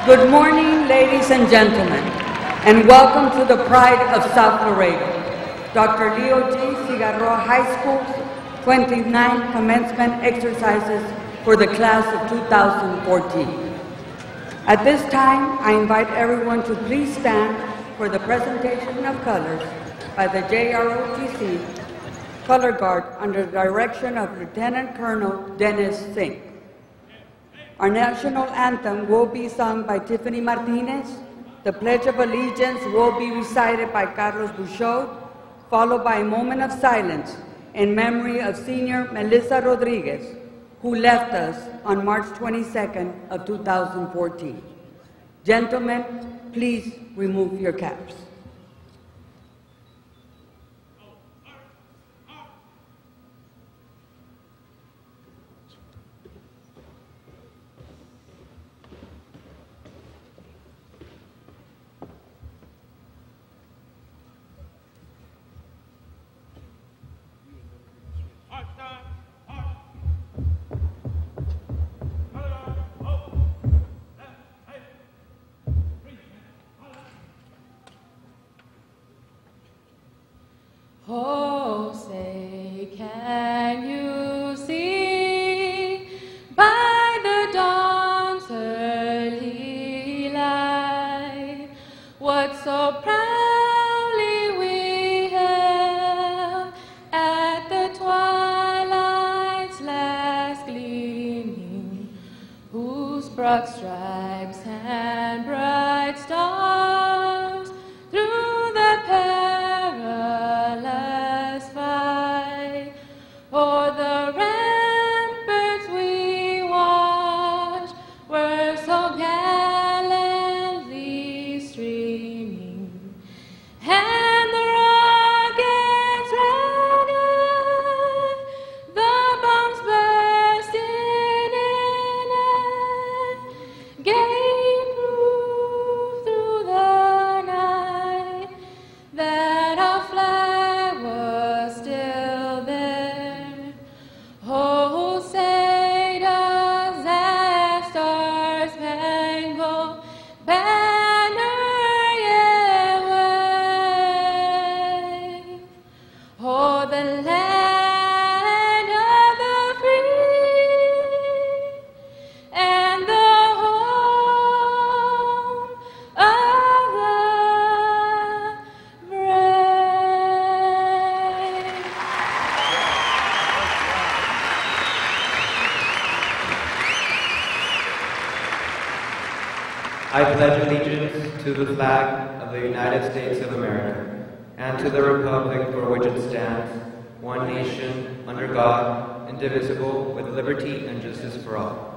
Good morning, ladies and gentlemen, and welcome to the Pride of South Laredo, Dr. Leo G. Cigarroa High School's 29th commencement exercises for the class of 2014. At this time, I invite everyone to please stand for the presentation of colors by the JROTC Color Guard under the direction of Lieutenant Colonel Dennis Singh. Our national anthem will be sung by Tiffany Martinez. The Pledge of Allegiance will be recited by Carlos Bouchot, followed by a moment of silence in memory of Senior Melissa Rodriguez, who left us on March 22nd of 2014. Gentlemen, please remove your caps. Oh, say, can you see by the dawn's early light what so proudly we hailed at the twilight's last gleaming, whose broad stripes and bright stars through the perilous fight o'er the ramparts we watched were so gallantly streaming, and the rockets ready, the bombs bursting in air, gave proof through the night that our flag was still there. Oh, say does that star-spangled banner yet wave? Oh, the land of the free and the home of the brave. I pledge allegiance to the flag of the United States of America and to the republic for which it stands, one nation, under God, indivisible, with liberty and justice for all.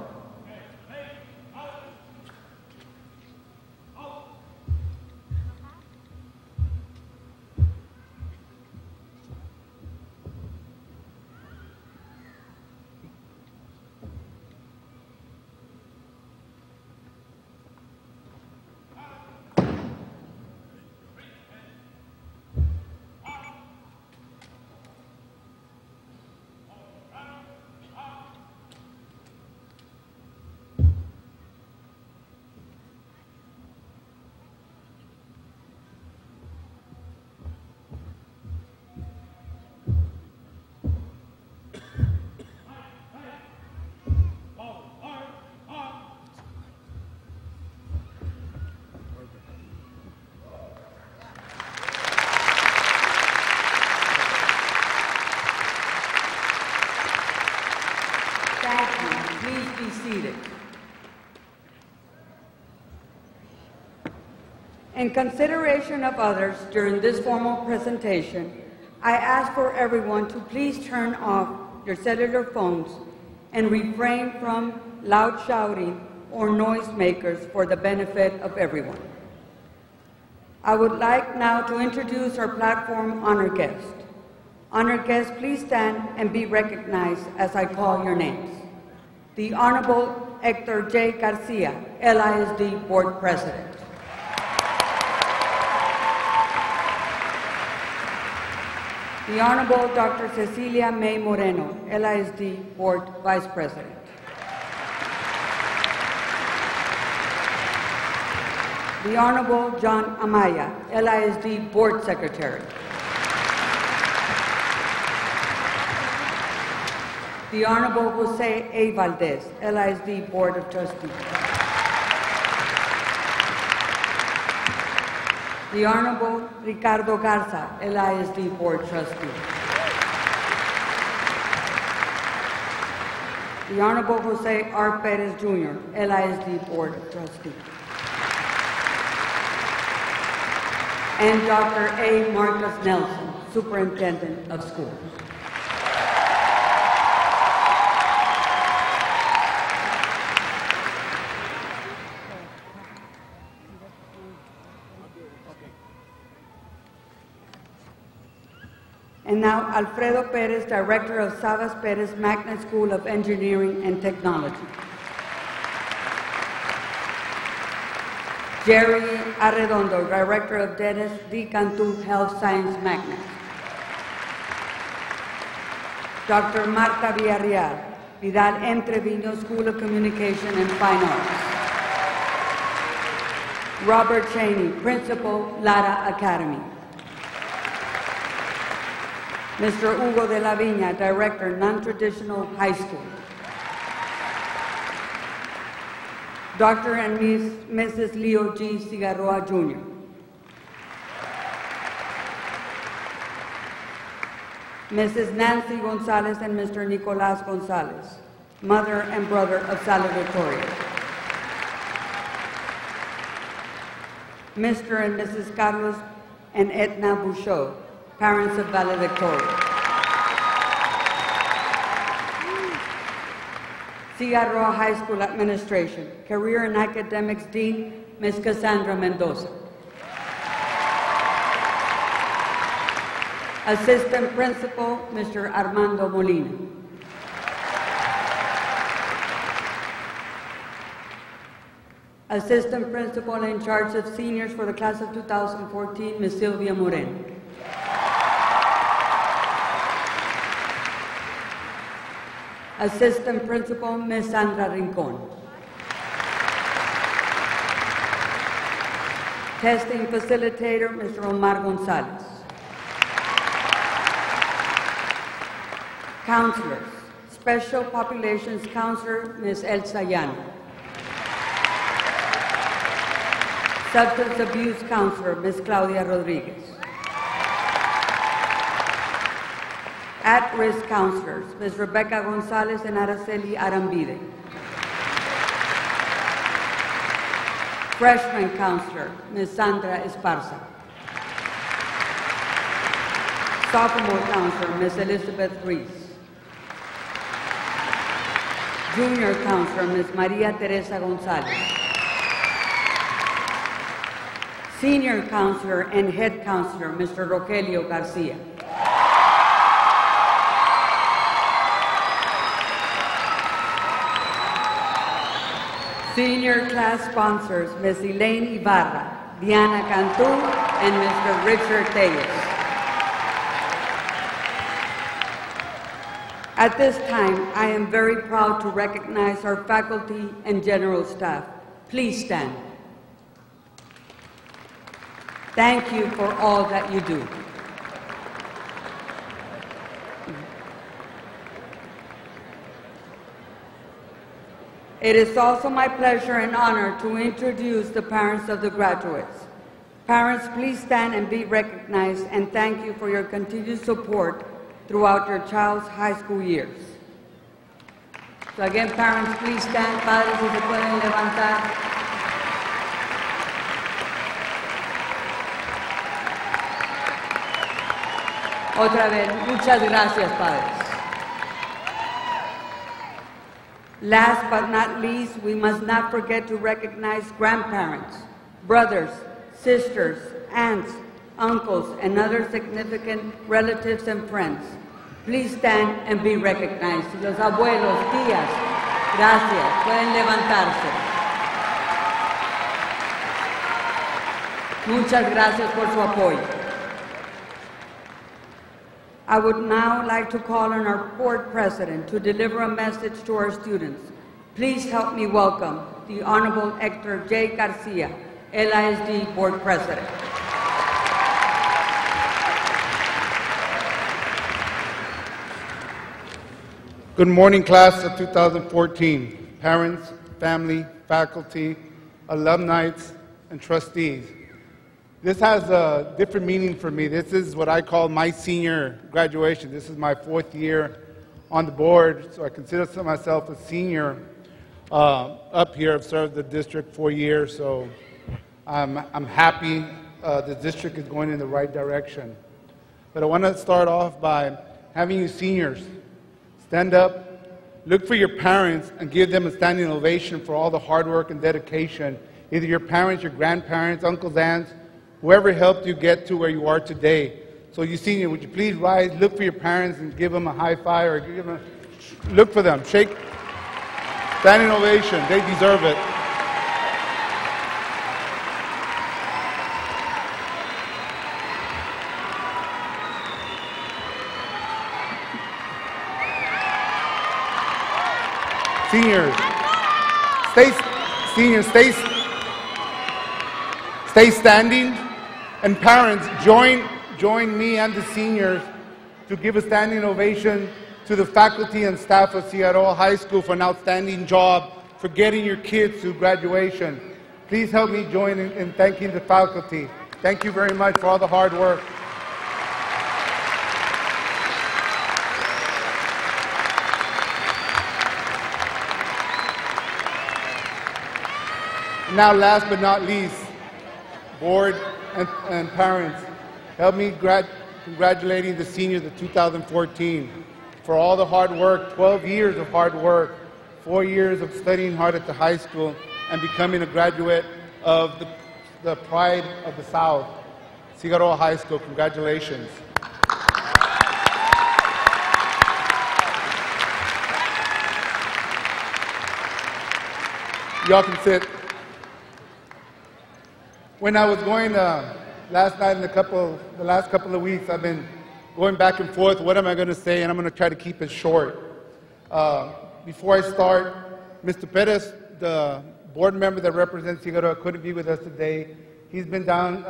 Thank you. Please be seated. In consideration of others during this formal presentation, I ask for everyone to please turn off your cellular phones and refrain from loud shouting or noisemakers for the benefit of everyone. I would like now to introduce our platform honored guest. Honored guests, please stand and be recognized as I call your names. The Honorable Hector J. Garcia, LISD Board President. The Honorable Dr. Cecilia May Moreno, LISD Board Vice President. The Honorable John Amaya, LISD Board Secretary. The Honorable Jose A. Valdez, LISD Board of Trustees. The Honorable Ricardo Garza, LISD Board Trustee. The Honorable Jose R. Perez Jr., LISD Board of Trustees. And Dr. A. Marcus Nelson, Superintendent of Schools. And now, Alfredo Perez, Director of Sabas Perez Magnet School of Engineering and Technology. Jerry Arredondo, Director of Dennis D. Cantu Health Science Magnet. Dr. Marta Villarreal, Vidal M. Trevino School of Communication and Fine Arts. Robert Cheney, Principal, Lara Academy. Mr. Hugo de la Viña, Director, Non-Traditional High School. Dr. and Mrs. Leo G. Cigarroa, Jr. Mrs. Nancy Gonzalez and Mr. Nicolas Gonzalez, mother and brother of Salvatoria. Mr. and Mrs. Carlos and Edna Bouchot, parents of valedictorians. Cigarroa High School Administration, Career and Academics Dean, Ms. Cassandra Mendoza. Assistant Principal, Mr. Armando Molina. Assistant Principal in charge of seniors for the class of 2014, Ms. Sylvia Moreno. Assistant Principal, Ms. Sandra Rincon. Testing Facilitator, Mr. Omar Gonzalez. Counselors, Special Populations Counselor, Ms. Elsa Llano. Substance Abuse Counselor, Ms. Claudia Rodriguez. At-risk counselors, Ms. Rebecca Gonzalez and Araceli Arambide. Freshman counselor, Ms. Sandra Esparza. Sophomore counselor, Ms. Elizabeth Reese. Junior counselor, Ms. Maria Teresa Gonzalez. Senior counselor and head counselor, Mr. Rogelio Garcia. Senior class sponsors, Ms. Elaine Ibarra, Diana Cantu, and Mr. Richard Tellez. At this time, I am very proud to recognize our faculty and general staff. Please stand. Thank you for all that you do. It is also my pleasure and honor to introduce the parents of the graduates. Parents, please stand and be recognized, and thank you for your continued support throughout your child's high school years. So again, parents, please stand. Padres, si se pueden levantar. Otra vez, muchas gracias, padres. Last but not least, we must not forget to recognize grandparents, brothers, sisters, aunts, uncles, and other significant relatives and friends. Please stand and be recognized. Los abuelos, tías, gracias. Pueden levantarse. Muchas gracias por su apoyo. I would now like to call on our board president to deliver a message to our students. Please help me welcome the Honorable Hector J. Garcia, LISD Board President. Good morning, class of 2014, parents, family, faculty, alumni, and trustees. This has a different meaning for me. This is what I call my senior graduation. This is my 4th year on the board, so I consider myself a senior up here. I've served the district 4 years, so I'm happy the district is going in the right direction. But I want to start off by having you seniors stand up, look for your parents, and give them a standing ovation for all the hard work and dedication. Either your parents, your grandparents, uncles, aunts, whoever helped you get to where you are today. So you senior, would you please rise, look for your parents, and give them a high five, or give them look for them, shake, standing ovation. They deserve it. Seniors, stay standing, and parents, join me and the seniors to give a standing ovation to the faculty and staff of Cigarroa High School for an outstanding job for getting your kids to graduation. Please help me join in thanking the faculty. Thank you very much for all the hard work. Now, last but not least, board and parents, help me congratulating the seniors of 2014 for all the hard work, 12 years of hard work, 4 years of studying hard at the high school, and becoming a graduate of the Pride of the South, Cigarroa High School. Congratulations. Y'all can sit. When I was going last night and the last couple of weeks, I've been going back and forth. What am I going to say? And I'm going to try to keep it short. Before I start, Mr. Perez, the board member that represents Cigarroa, couldn't be with us today. He's been down,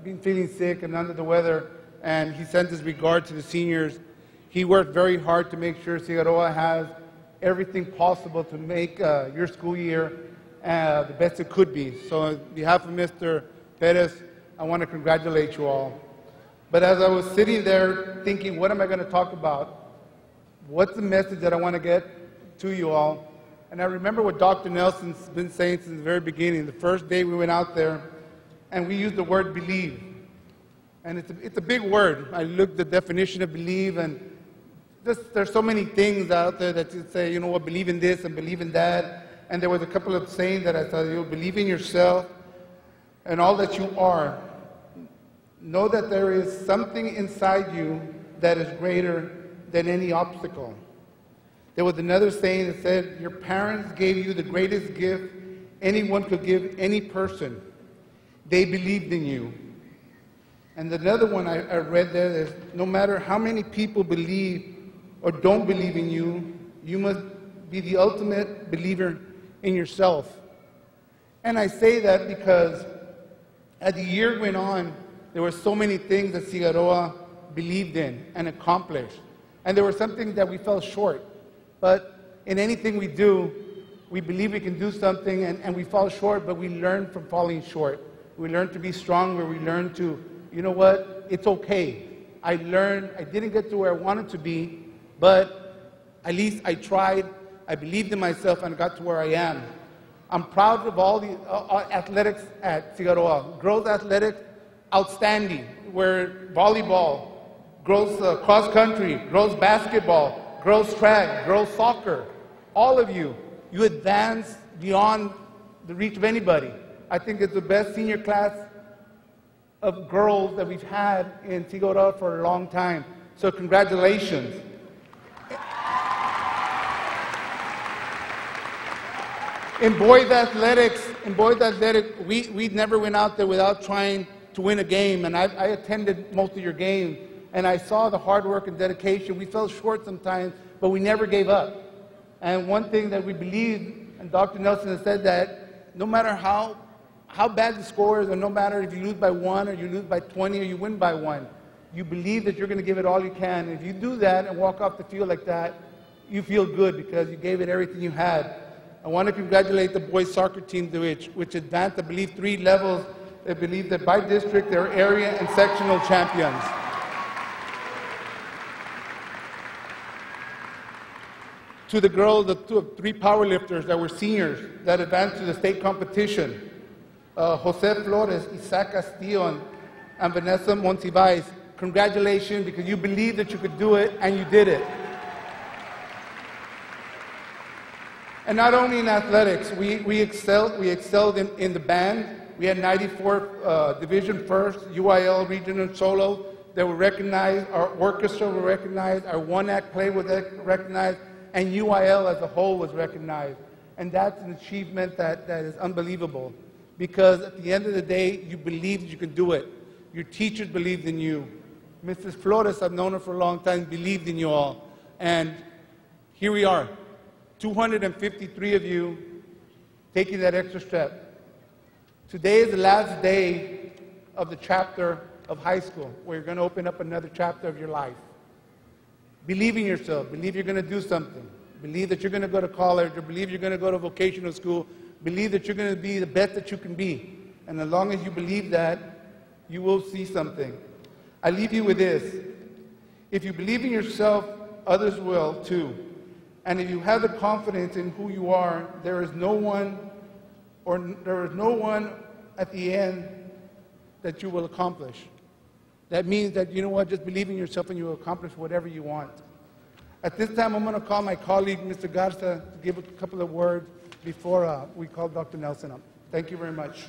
been feeling sick and under the weather, and he sends his regard to the seniors. He worked very hard to make sure Cigarroa has everything possible to make your school year the best it could be. So on behalf of Mr. Perez, I want to congratulate you all. But as I was sitting there thinking, what am I going to talk about? What's the message that I want to get to you all? And I remember what Dr. Nelson's been saying since the very beginning. The first day we went out there, and we used the word believe. And it's a big word. I looked at the definition of believe, and there's so many things out there that you say, you know what, believe in this and believe in that. And there was a couple of sayings that I thought, you believe in yourself and all that you are. Know that there is something inside you that is greater than any obstacle. There was another saying that said, your parents gave you the greatest gift anyone could give any person. They believed in you. And another one I read there is, no matter how many people believe or don't believe in you, you must be the ultimate believer in yourself. And I say that because as the year went on, there were so many things that Cigarroa believed in and accomplished. And there were some things that we fell short. But in anything we do, we believe we can do something and we fall short, but we learn from falling short. We learn to be stronger. We learn to, you know what, it's okay. I learned, I didn't get to where I wanted to be, but at least I tried. I believed in myself and got to where I am. I'm proud of all the athletics at Cigarroa. Girls athletics, outstanding. Where volleyball, girls cross country, girls basketball, girls track, girls soccer. All of you, you advance beyond the reach of anybody. I think it's the best senior class of girls that we've had in Cigarroa for a long time. So congratulations. In boys athletics, we never went out there without trying to win a game. And I attended most of your games, and I saw the hard work and dedication. We fell short sometimes, but we never gave up. And one thing that we believe, and Dr. Nelson has said that, no matter how how bad the score is, or no matter if you lose by 1 or you lose by 20 or you win by 1, you believe that you're going to give it all you can. If you do that and walk off the field like that, you feel good because you gave it everything you had. I want to congratulate the boys soccer team, which advanced, I believe, 3 levels. They believe that by district, they're area and sectional champions. To the girls, the 3 powerlifters that were seniors that advanced to the state competition, Jose Flores, Isaac Castillo, and Vanessa Monsivais, congratulations, because you believed that you could do it, and you did it. And not only in athletics, we excelled in the band. We had 94 division first, UIL regional solo that were recognized, our orchestra were recognized, our one-act play was recognized, and UIL as a whole was recognized. And that's an achievement that is unbelievable, because at the end of the day, you believed you could do it. Your teachers believed in you. Mrs. Flores, I've known her for a long time, believed in you all. And here we are, 253 of you taking that extra step. Today is the last day of the chapter of high school, where you're going to open up another chapter of your life. Believe in yourself. Believe you're going to do something. Believe that you're going to go to college, or believe you're going to go to vocational school. Believe that you're going to be the best that you can be. And as long as you believe that, you will see something. I leave you with this. If you believe in yourself, others will too. And if you have the confidence in who you are, there is no one at the end that you will accomplish. That means that, you know what, just believe in yourself and you will accomplish whatever you want. At this time, I'm going to call my colleague, Mr. Garza, to give a couple of words before we call Dr. Nelson up. Thank you very much.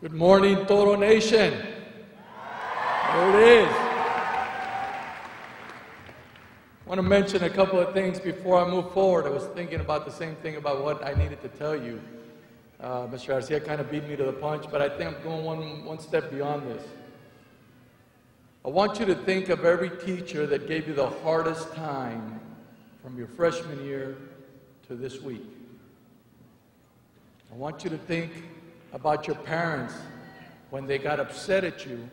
Good morning, Toro Nation. There it is. I want to mention a couple of things before I move forward. I was thinking about the same thing about what I needed to tell you. Mr. Garcia kind of beat me to the punch, but I think I'm going one step beyond this. I want you to think of every teacher that gave you the hardest time from your freshman year to this week. I want you to think about your parents when they got upset at you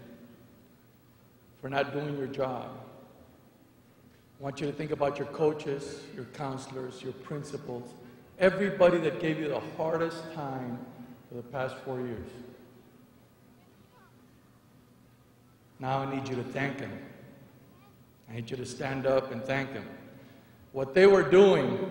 for not doing your job. I want you to think about your coaches, your counselors, your principals, everybody that gave you the hardest time for the past 4 years. Now I need you to thank them. I need you to stand up and thank them. What they were doing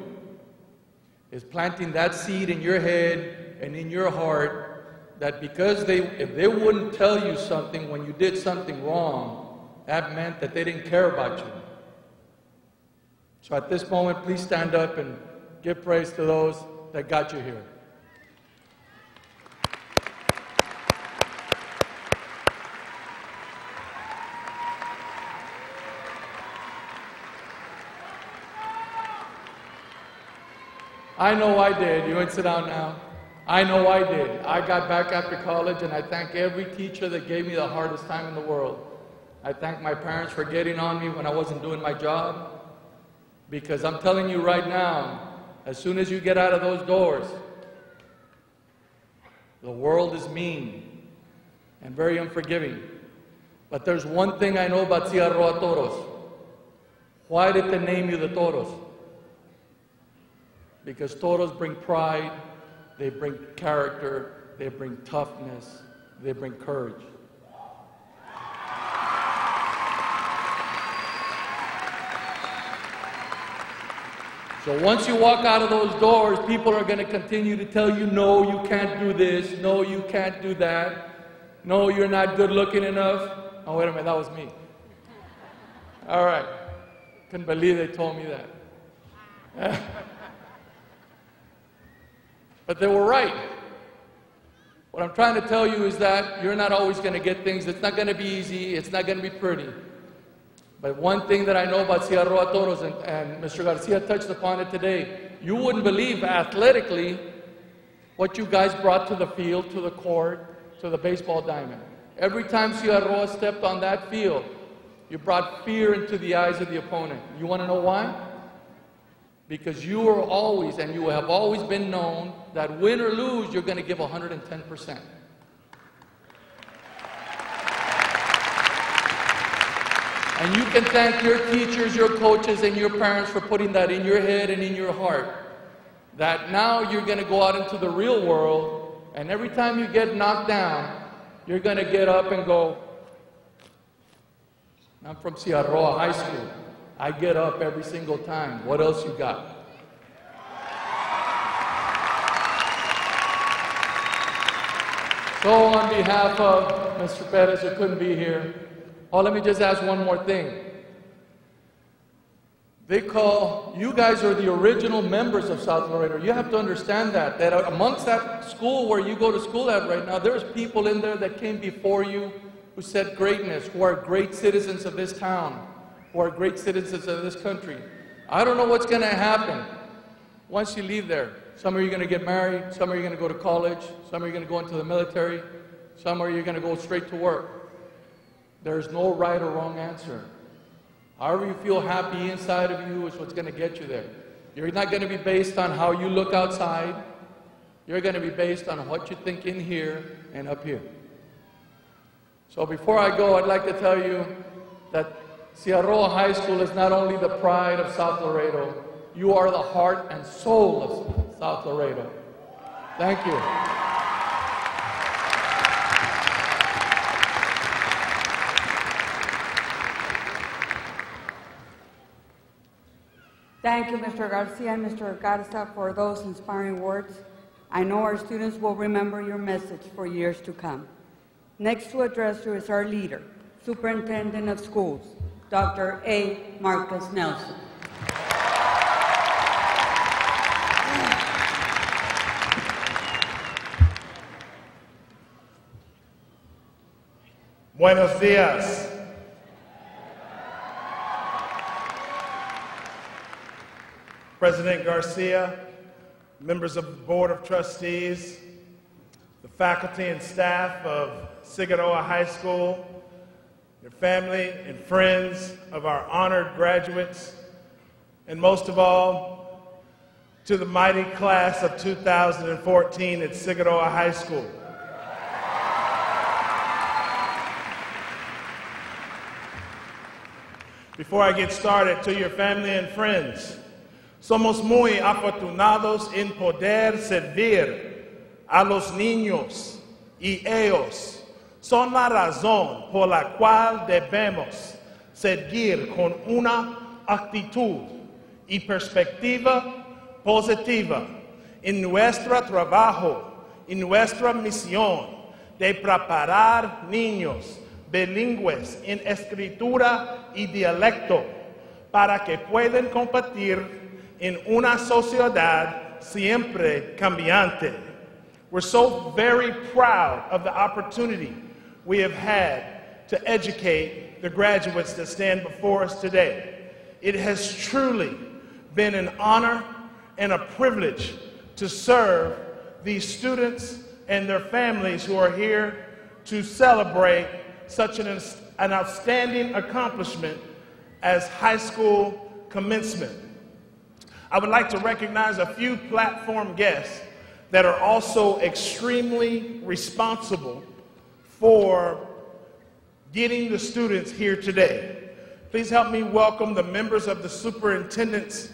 is planting that seed in your head and in your heart that because if they wouldn't tell you something when you did something wrong, that meant that they didn't care about you. So at this moment, please stand up and give praise to those that got you here. I know I did. You can sit down now. I know I did. I got back after college, and I thank every teacher that gave me the hardest time in the world. I thank my parents for getting on me when I wasn't doing my job. Because I'm telling you right now, as soon as you get out of those doors, the world is mean and very unforgiving. But there's one thing I know about Cigarroa Toros. Why did they name you the Toros? Because Toros bring pride, they bring character, they bring toughness, they bring courage. So once you walk out of those doors, people are going to continue to tell you, no, you can't do this, no, you can't do that, no, you're not good looking enough. Oh, wait a minute, that was me. All right. Couldn't believe they told me that. But they were right. What I'm trying to tell you is that you're not always going to get things. It's not going to be easy. It's not going to be pretty. But one thing that I know about Cigarroa Toros, and Mr. Garcia touched upon it today, you wouldn't believe athletically what you guys brought to the field, to the court, to the baseball diamond. Every time Cigarroa stepped on that field, you brought fear into the eyes of the opponent. You want to know why? because you are always, and you have always been known, that win or lose, you're going to give 110%. And you can thank your teachers, your coaches, and your parents for putting that in your head and in your heart, that now you're going to go out into the real world, and every time you get knocked down, you're going to get up and go, I'm from Cigarroa High School. I get up every single time. What else you got? So on behalf of Mr. Perez, who couldn't be here, let me just ask one more thing. They call, you guys are the original members of South Laredo. You have to understand that amongst that school where you go to school at right now, there's people in there that came before you who said greatness, who are great citizens of this town, who are great citizens of this country. I don't know what's going to happen once you leave there. Some of you are going to get married, some of you are going to go to college, some of you are going to go into the military, some of you are going to go straight to work. There's no right or wrong answer. However you feel happy inside of you is what's going to get you there. You're not going to be based on how you look outside. You're going to be based on what you think in here and up here. So before I go, I'd like to tell you that Cigarroa High School is not only the pride of South Laredo, you are the heart and soul of South Laredo. Thank you. Thank you, Mr. Garcia and Mr. Garza, for those inspiring words. I know our students will remember your message for years to come. Next to address you is our leader, Superintendent of Schools, Dr. A. Marcus Nelson. Buenos días. President Garcia, members of the Board of Trustees, the faculty and staff of Cigarroa High School, your family and friends of our honored graduates, and most of all, to the mighty class of 2014 at Cigarroa High School. Before I get started, to your family and friends, somos muy afortunados en poder servir a los niños y ellos son la razón por la cual debemos seguir con una actitud y perspectiva positiva en nuestro trabajo y nuestra misión de preparar niños bilingües en escritura y dialecto para que puedan competir in una sociedad siempre cambiante. We're so very proud of the opportunity we have had to educate the graduates that stand before us today. It has truly been an honor and a privilege to serve these students and their families who are here to celebrate such an outstanding accomplishment as high school commencement. I would like to recognize a few platform guests that are also extremely responsible for getting the students here today. Please help me welcome the members of the Superintendent's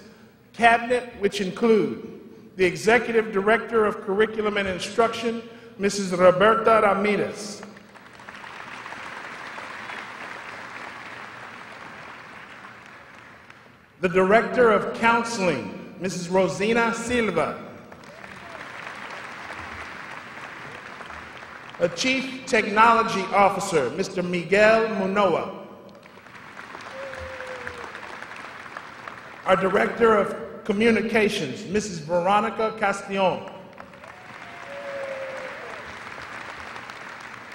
Cabinet, which include the Executive Director of Curriculum and Instruction, Mrs. Roberta Ramirez. The Director of Counseling, Mrs. Rosina Silva. A Chief Technology Officer, Mr. Miguel Munoa. Our Director of Communications, Mrs. Veronica Castillon.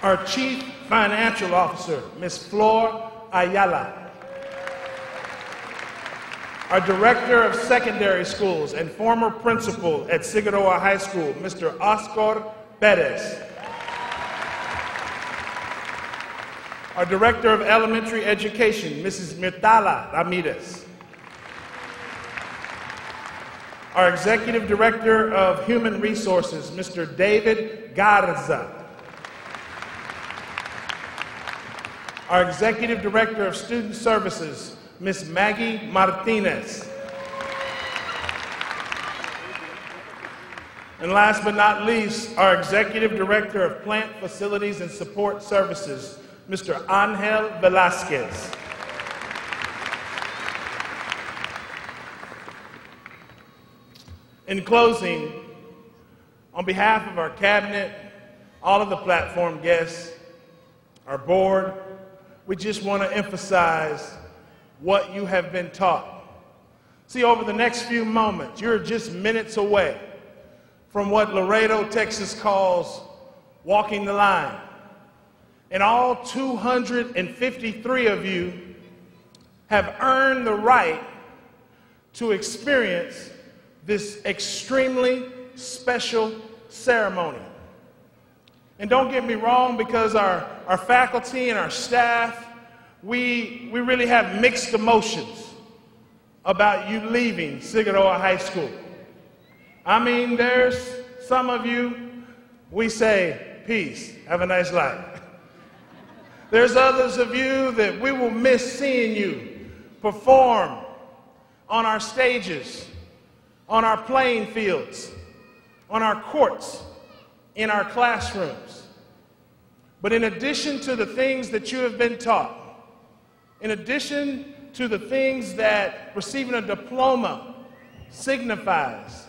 Our Chief Financial Officer, Ms. Flor Ayala. Our Director of Secondary Schools and former principal at Cigarroa High School, Mr. Oscar Perez. Our Director of Elementary Education, Mrs. Mirtala Ramirez. our Executive Director of Human Resources, Mr. David Garza. Our Executive Director of Student Services, Ms. Maggie Martinez. And last but not least, our Executive Director of Plant Facilities and Support Services, Mr. Angel Velasquez. In closing, on behalf of our cabinet, all of the platform guests, our board, we just want to emphasize what you have been taught. See, over the next few moments, you're just minutes away from what Laredo, Texas calls walking the line. And all 253 of you have earned the right to experience this extremely special ceremony. And don't get me wrong, because our faculty and our staff, we really have mixed emotions about you leaving Cigarroa High School. I mean, there's some of you, we say, peace, have a nice life. There's others of you that we will miss seeing you perform on our stages, on our playing fields, on our courts, in our classrooms. But in addition to the things that you have been taught, in addition to the things that receiving a diploma signifies,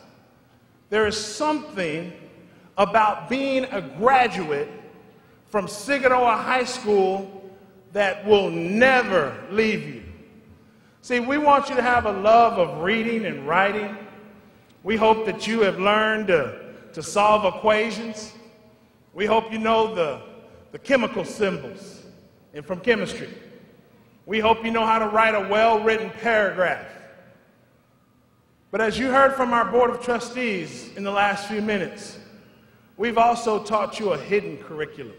there is something about being a graduate from Cigarroa High School that will never leave you. See, we want you to have a love of reading and writing. We hope that you have learned to solve equations. We hope you know the chemical symbols and from chemistry. We hope you know how to write a well-written paragraph. But as you heard from our Board of Trustees in the last few minutes, we've also taught you a hidden curriculum.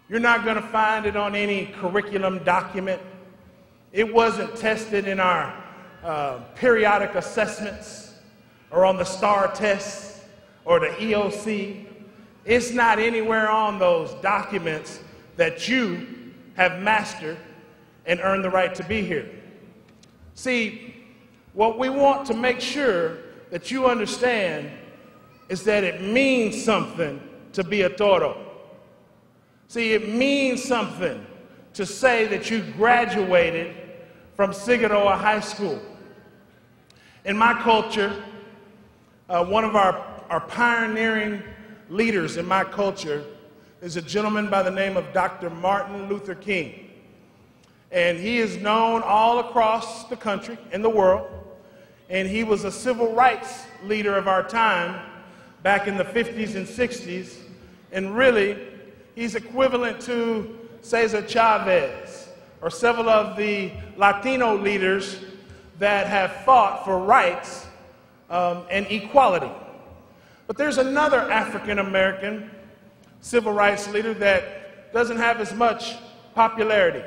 You're not going to find it on any curriculum document. It wasn't tested in our periodic assessments or on the STAR tests or the EOC. It's not anywhere on those documents that you have mastered and earned the right to be here. See, what we want to make sure that you understand is that it means something to be a toro. See, it means something to say that you graduated from Cigarroa High School. In my culture, one of our pioneering leaders in my culture is a gentleman by the name of Dr. Martin Luther King. And he is known all across the country and the world. And he was a civil rights leader of our time back in the 50s and 60s. And really, he's equivalent to Cesar Chavez or several of the Latino leaders that have fought for rights and equality. But there's another African-American civil rights leader that doesn't have as much popularity.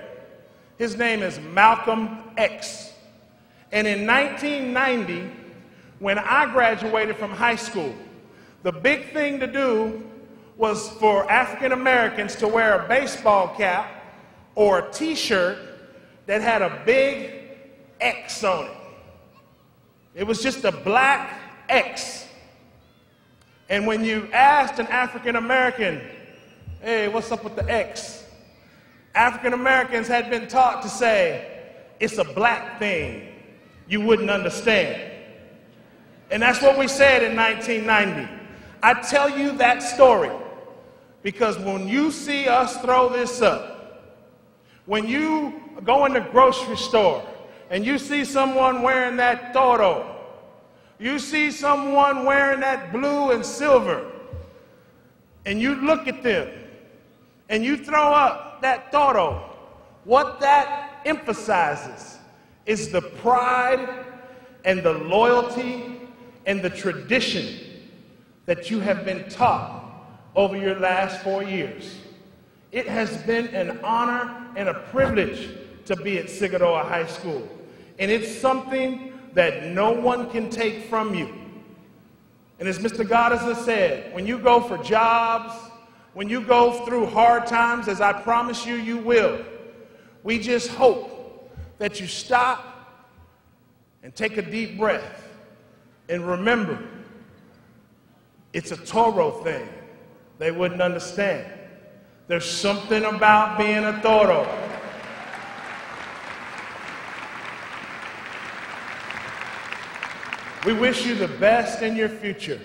His name is Malcolm X. And in 1990, when I graduated from high school, the big thing to do was for African Americans to wear a baseball cap or a t-shirt that had a big X on it. It was just a black X. And when you asked an African American, hey, what's up with the X? African Americans had been taught to say, it's a black thing. You wouldn't understand. And that's what we said in 1990. I tell you that story because when you see us throw this up, when you go in the grocery store and you see someone wearing that toro, you see someone wearing that blue and silver, and you look at them and you throw up that toro, what that emphasizes is the pride and the loyalty and the tradition that you have been taught over your last 4 years. It has been an honor and a privilege to be at Cigarroa High School. And it's something that no one can take from you. And as Mr. Goddard has said, when you go for jobs, when you go through hard times, as I promise you, you will, we just hope that you stop and take a deep breath and remember, it's a Toro thing. They wouldn't understand. There's something about being a Toro. We wish you the best in your future.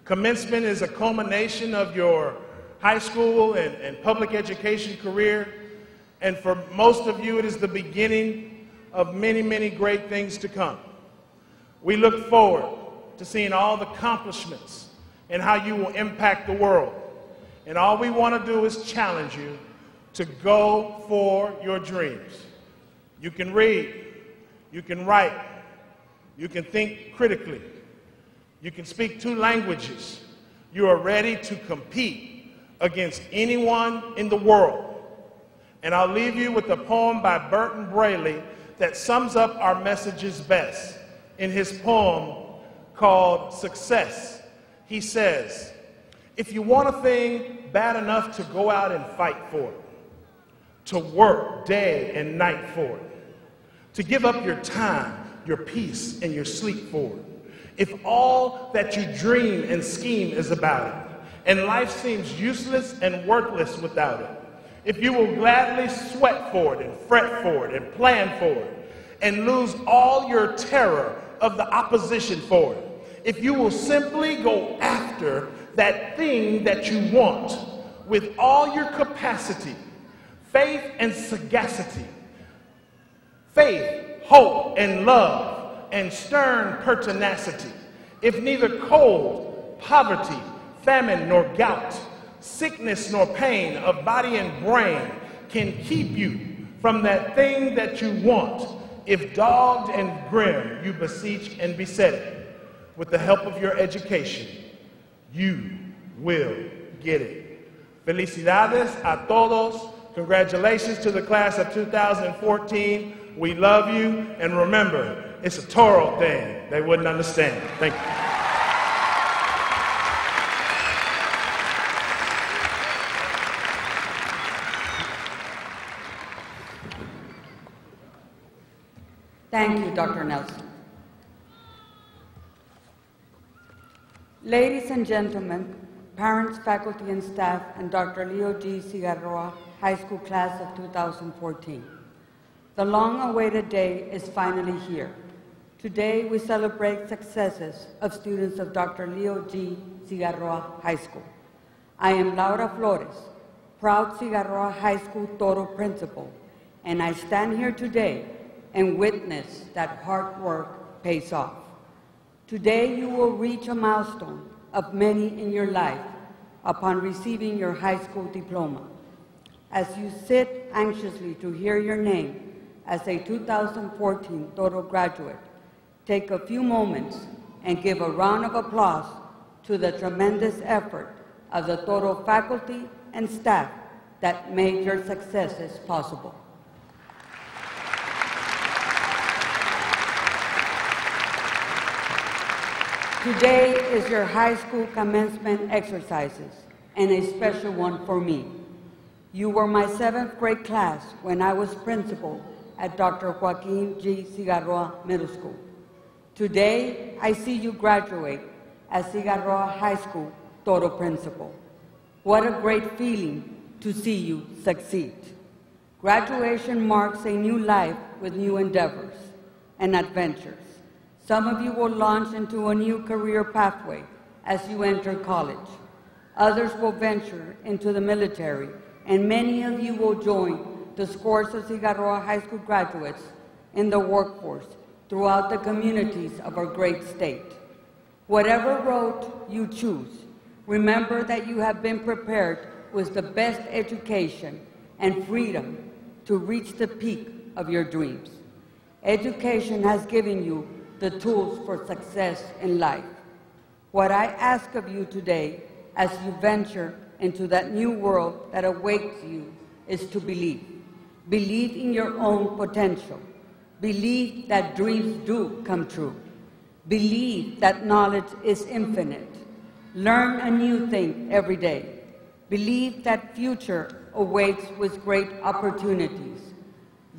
Commencement is a culmination of your high school and public education career. And for most of you, it is the beginning of many, many great things to come. We look forward to seeing all the accomplishments and how you will impact the world. And all we want to do is challenge you to go for your dreams. You can read, you can write, you can think critically, you can speak 2 languages. You are ready to compete against anyone in the world. And I'll leave you with a poem by Burton Braley that sums up our messages best. In his poem called Success, he says, if you want a thing bad enough to go out and fight for it, to work day and night for it, to give up your time, your peace, and your sleep for it, if all that you dream and scheme is about it, and life seems useless and worthless without it, if you will gladly sweat for it and fret for it and plan for it, and lose all your terror of the opposition for it, if you will simply go after that thing that you want with all your capacity, faith and sagacity, faith, hope, and love, and stern pertinacity, if neither cold, poverty, famine, nor gout, sickness nor pain of body and brain can keep you from that thing that you want, if dogged and grim you beseech and beset it, with the help of your education, you will get it. Felicidades a todos. Congratulations to the class of 2014. We love you, and remember, it's a Toro thing. They wouldn't understand. Thank you. Thank you, Dr. Nelson. Ladies and gentlemen, parents, faculty, and staff, and Dr. Leo G. Cigarroa High School Class of 2014. The long-awaited day is finally here. Today, we celebrate successes of students of Dr. Leo G. Cigarroa High School. I am Laura Flores, proud Cigarroa High School Toro principal, and I stand here today and witness that hard work pays off. Today, you will reach a milestone of many in your life upon receiving your high school diploma. As you sit anxiously to hear your name as a 2014 Toro graduate, take a few moments and give a round of applause to the tremendous effort of the Toro faculty and staff that made your successes possible. Today is your high school commencement exercises, and a special one for me. You were my 7th grade class when I was principal at Dr. Joaquin G. Cigarroa Middle School. Today, I see you graduate as Cigarroa High School Toro principal. What a great feeling to see you succeed. Graduation marks a new life with new endeavors and adventures. Some of you will launch into a new career pathway as you enter college. Others will venture into the military, and many of you will join the scores of Cigarroa High School graduates in the workforce throughout the communities of our great state. Whatever road you choose, remember that you have been prepared with the best education and freedom to reach the peak of your dreams. Education has given you the tools for success in life. What I ask of you today as you venture into that new world that awaits you is to believe. Believe in your own potential. Believe that dreams do come true. Believe that knowledge is infinite. Learn a new thing every day. Believe that future awaits with great opportunities.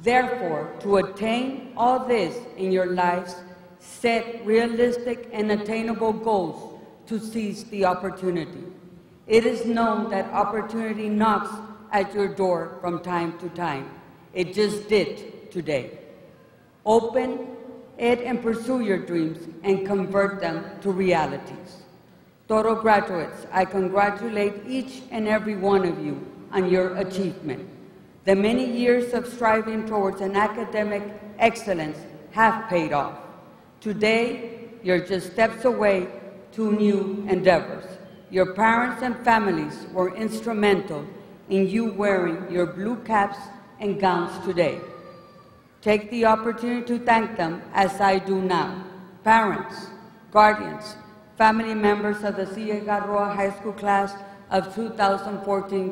Therefore, to attain all this in your lives, set realistic and attainable goals to seize the opportunity. It is known that opportunity knocks at your door from time to time. It just did today. Open it and pursue your dreams and convert them to realities. Toro graduates, I congratulate each and every one of you on your achievement. The many years of striving towards an academic excellence have paid off. Today, you're just steps away to new endeavors. Your parents and families were instrumental in you wearing your blue caps and gowns today. Take the opportunity to thank them as I do now. Parents, guardians, family members of the Cigarroa High School class of 2014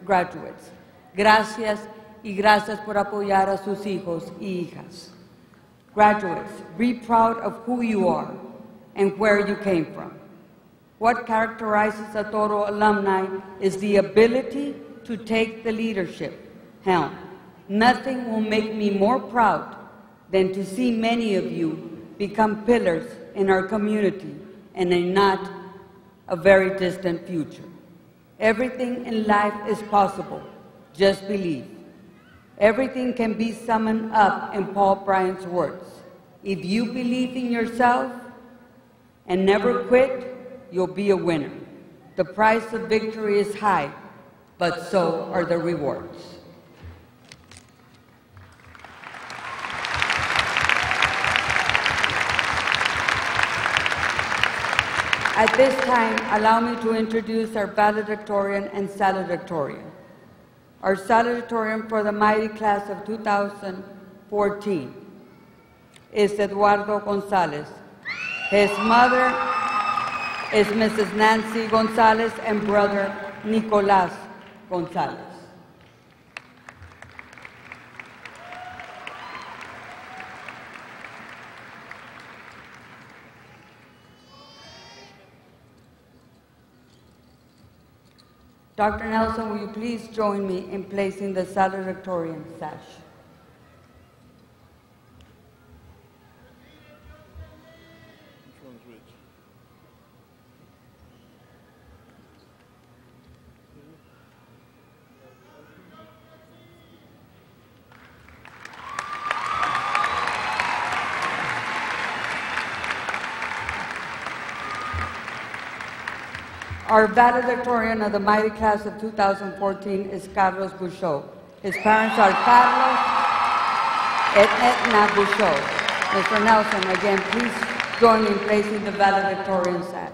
graduates. Gracias y gracias por apoyar a sus hijos y hijas. Graduates, be proud of who you are and where you came from. What characterizes a Toro alumni is the ability to take the leadership helm. Nothing will make me more proud than to see many of you become pillars in our community and in not a very distant future. Everything in life is possible. Just believe. Everything can be summed up in Paul Bryant's words. If you believe in yourself and never quit, you'll be a winner. The price of victory is high, but so are the rewards. At this time, allow me to introduce our valedictorian and salutatorian. Our salutatorian for the mighty class of 2014 is Eduardo Gonzalez. His mother is Mrs. Nancy Gonzalez and brother Nicolas Gonzalez. Dr. Nelson, will you please join me in placing the salutatorian sash? Our valedictorian of the mighty class of 2014 is Carlos Bouchot. His parents are Carlos and Etna Bouchot. Mr. Nelson, again, please join me in placing the valedictorian sash.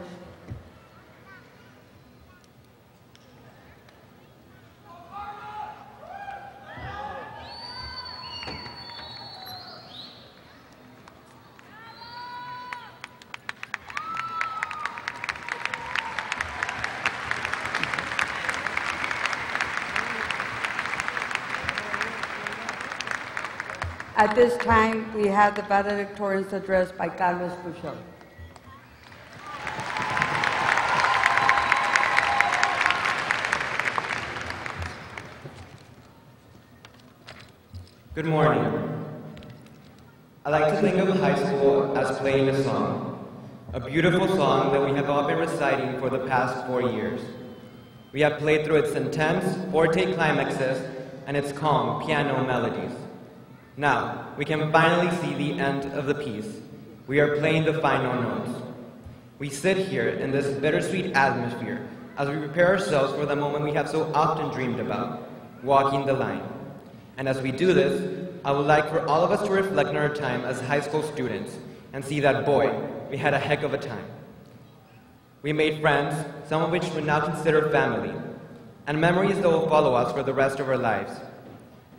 At this time, we have the valedictorian's address by Carlos Bouchot. Good morning. I like to think of high school as playing a song, a beautiful song that we have all been reciting for the past 4 years. We have played through its intense, forte climaxes and its calm piano melodies. Now, we can finally see the end of the piece. We are playing the final notes. We sit here in this bittersweet atmosphere as we prepare ourselves for the moment we have so often dreamed about, walking the line. And as we do this, I would like for all of us to reflect on our time as high school students and see that, boy, we had a heck of a time. We made friends, some of which we now consider family, and memories that will follow us for the rest of our lives.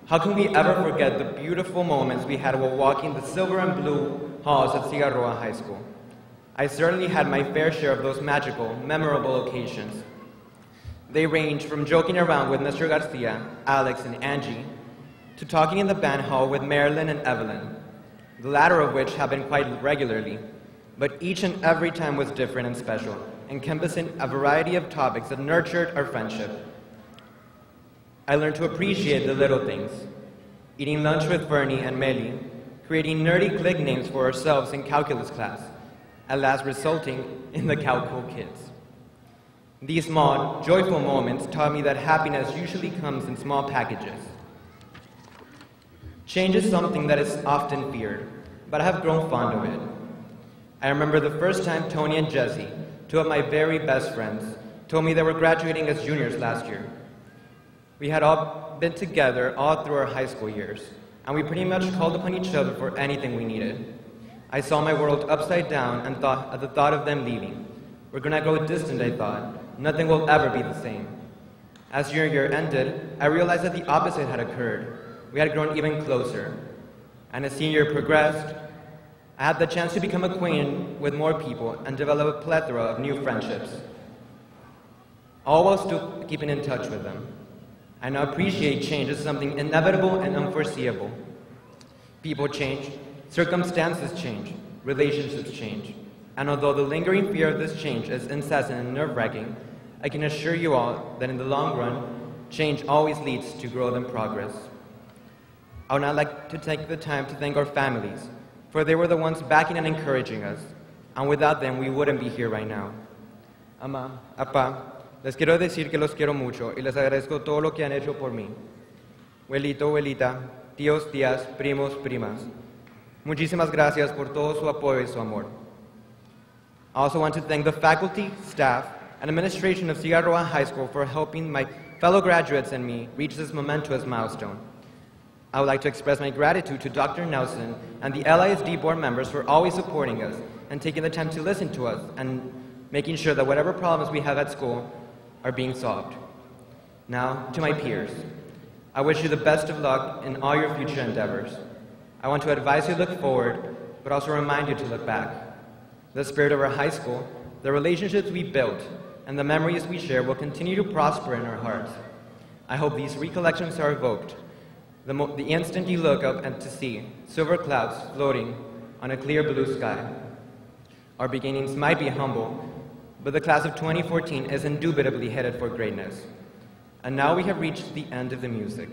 How can we ever forget the beautiful moments we had while walking the silver and blue halls at Cigarroa High School? I certainly had my fair share of those magical, memorable occasions. They ranged from joking around with Mr. Garcia, Alex, and Angie, to talking in the band hall with Marilyn and Evelyn, the latter of which happened quite regularly, but each and every time was different and special, encompassing a variety of topics that nurtured our friendship. I learned to appreciate the little things, eating lunch with Bernie and Meli, creating nerdy clique names for ourselves in calculus class, at last resulting in the Calco Kids. These small, joyful moments taught me that happiness usually comes in small packages. Change is something that is often feared, but I have grown fond of it. I remember the first time Tony and Jesse, two of my very best friends, told me they were graduating as juniors last year. We had all been together all through our high school years, and we pretty much called upon each other for anything we needed. I saw my world upside down and thought at the thought of them leaving. We're gonna go distant, I thought. Nothing will ever be the same. As junior year ended, I realized that the opposite had occurred. We had grown even closer. And as senior year progressed, I had the chance to become acquainted with more people and develop a plethora of new friendships, all while still keeping in touch with them. I now appreciate change as something inevitable and unforeseeable. People change, circumstances change, relationships change. And although the lingering fear of this change is incessant and nerve-wracking, I can assure you all that in the long run, change always leads to growth and progress. I would now like to take the time to thank our families, for they were the ones backing and encouraging us, and without them, we wouldn't be here right now. Ama, Apá, les quiero decir que los quiero mucho y les agradezco todo lo que han hecho por mí. Abuelito, abuelita, tíos, tías, primos, primas. Muchísimas gracias por todo su apoyo y su amor. I also want to thank the faculty, staff, and administration of Cigarroa High School for helping my fellow graduates and me reach this momentous milestone. I would like to express my gratitude to Dr. Nelson and the LISD board members for always supporting us and taking the time to listen to us and making sure that whatever problems we have at school are being solved. Now, to my peers, I wish you the best of luck in all your future endeavors. I want to advise you to look forward, but also remind you to look back. The spirit of our high school, the relationships we built, and the memories we share will continue to prosper in our hearts. I hope these recollections are evoked the instant you look up and to see silver clouds floating on a clear blue sky. Our beginnings might be humble, but the class of 2014 is indubitably headed for greatness. And now we have reached the end of the music.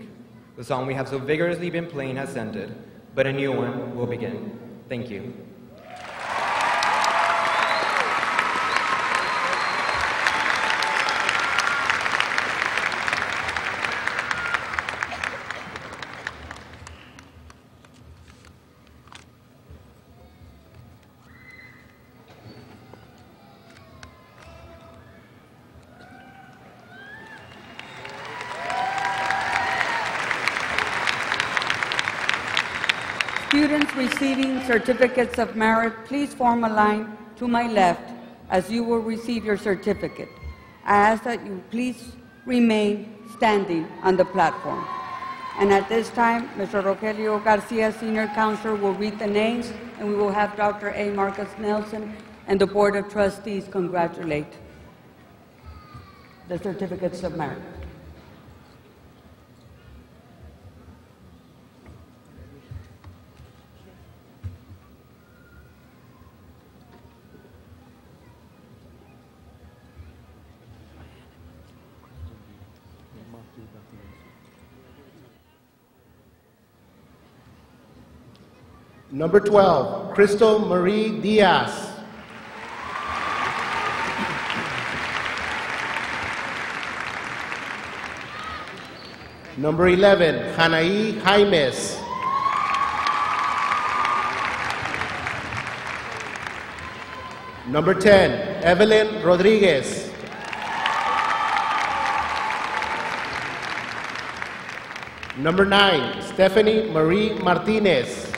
The song we have so vigorously been playing has ended, but a new one will begin. Thank you. Students receiving certificates of merit, please form a line to my left as you will receive your certificate. I ask that you please remain standing on the platform. And at this time, Mr. Rogelio Garcia, Senior Counselor, will read the names, and we will have Dr. A. Marcus Nelson and the Board of Trustees congratulate the certificates of merit. Number 12, Crystal Marie Diaz. Number 11, Hanaí Jaimes. Number 10, Evelyn Rodriguez. Number 9, Stephanie Marie Martinez.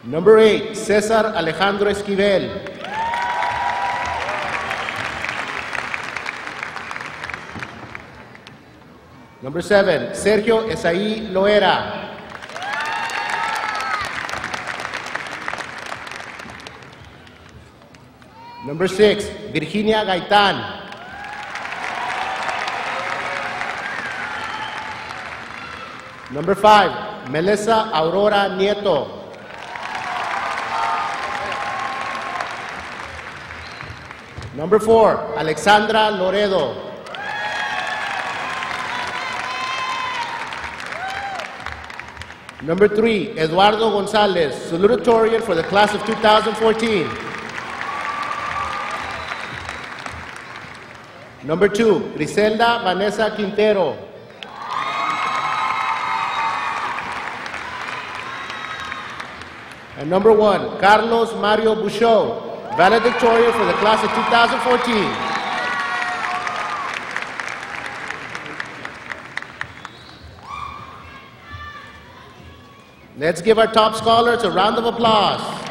Number 8, Cesar Alejandro Esquivel. Number 7, Sergio Esaí Loera. Number 6, Virginia Gaitán. Number 5, Melissa Aurora Nieto. Number 4, Alexandra Loredo. Number 3, Eduardo Gonzalez, salutatorian for the class of 2014. Number 2, Griselda Vanessa Quintero. And number 1, Carlos Mario Buchot, valedictorian for the class of 2014. Let's give our top scholars a round of applause.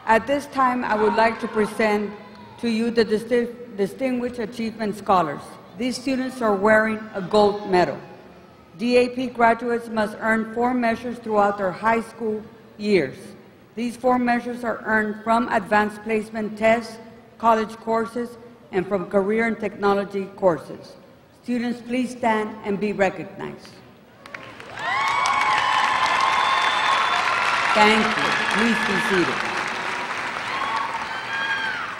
At this time, I would like to present to you the Distinguished Achievement Scholars. These students are wearing a gold medal. DAP graduates must earn 4 measures throughout their high school years. These 4 measures are earned from advanced placement tests, college courses, and from career and technology courses. Students, please stand and be recognized. Thank you. Please be seated.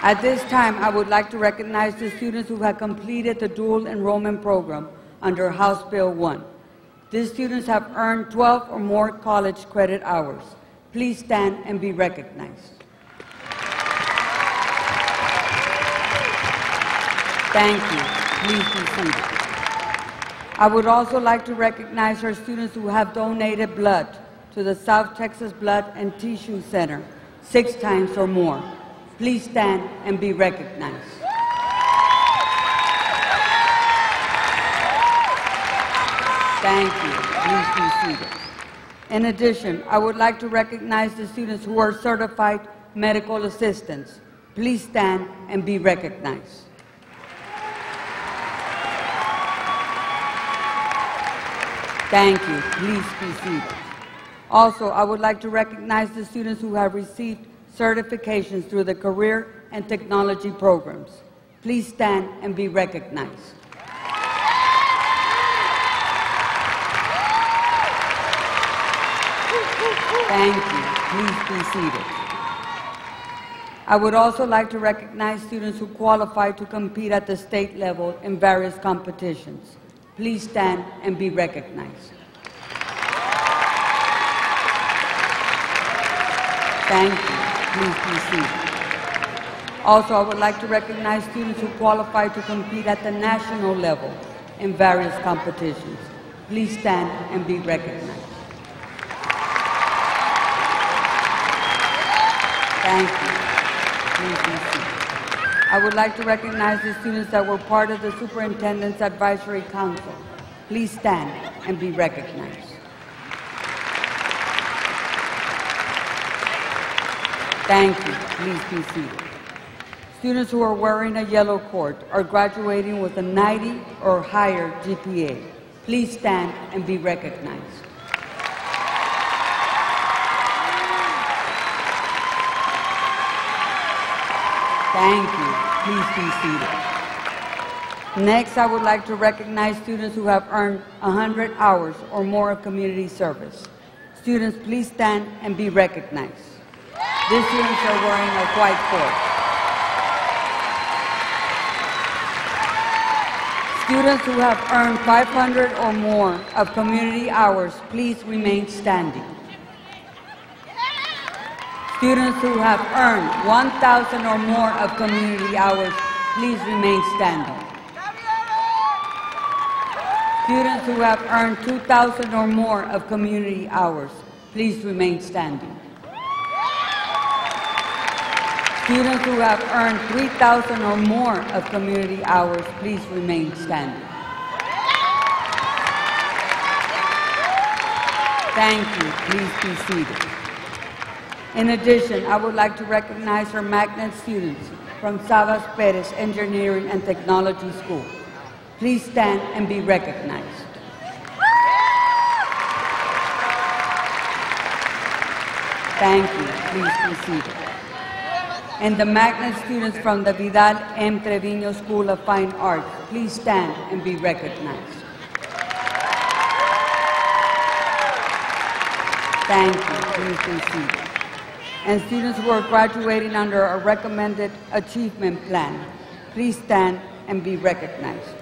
At this time, I would like to recognize the students who have completed the dual enrollment program under House Bill 1. These students have earned 12 or more college credit hours. Please stand and be recognized. Thank you. Please be seated. I would also like to recognize our students who have donated blood to the South Texas Blood and Tissue Center 6 times or more. Please stand and be recognized. Thank you. Please be seated. In addition, I would like to recognize the students who are certified medical assistants. Please stand and be recognized. Thank you. Please be seated. Also, I would like to recognize the students who have received certifications through the career and technology programs. Please stand and be recognized. Thank you. Please be seated. I would also like to recognize students who qualify to compete at the state level in various competitions. Please stand and be recognized. Thank you. Please be seated. Also, I would like to recognize students who qualify to compete at the national level in various competitions. Please stand and be recognized. Thank you. Please be seated. I would like to recognize the students that were part of the Superintendent's Advisory Council. Please stand and be recognized. Thank you. Please be seated. Students who are wearing a yellow cord are graduating with a 90 or higher GPA. Please stand and be recognized. Thank you. Please be seated. Next, I would like to recognize students who have earned 100 hours or more of community service. Students, please stand and be recognized. These students are wearing a white cord. Students who have earned 500 or more of community hours, please remain standing. Students who have earned 1,000 or more of community hours, please remain standing. Students who have earned 2,000 or more of community hours, please remain standing. Students who have earned 3,000 or more of community hours, please remain standing. Thank you. Please be seated. In addition, I would like to recognize our magnet students from Sabas Perez Engineering and Technology School. Please stand and be recognized. Thank you. Please be seated. And the magnet students from the Vidal M. Trevino School of Fine Arts, please stand and be recognized. Thank you. Please be seated. And students who are graduating under a recommended achievement plan, please stand and be recognized.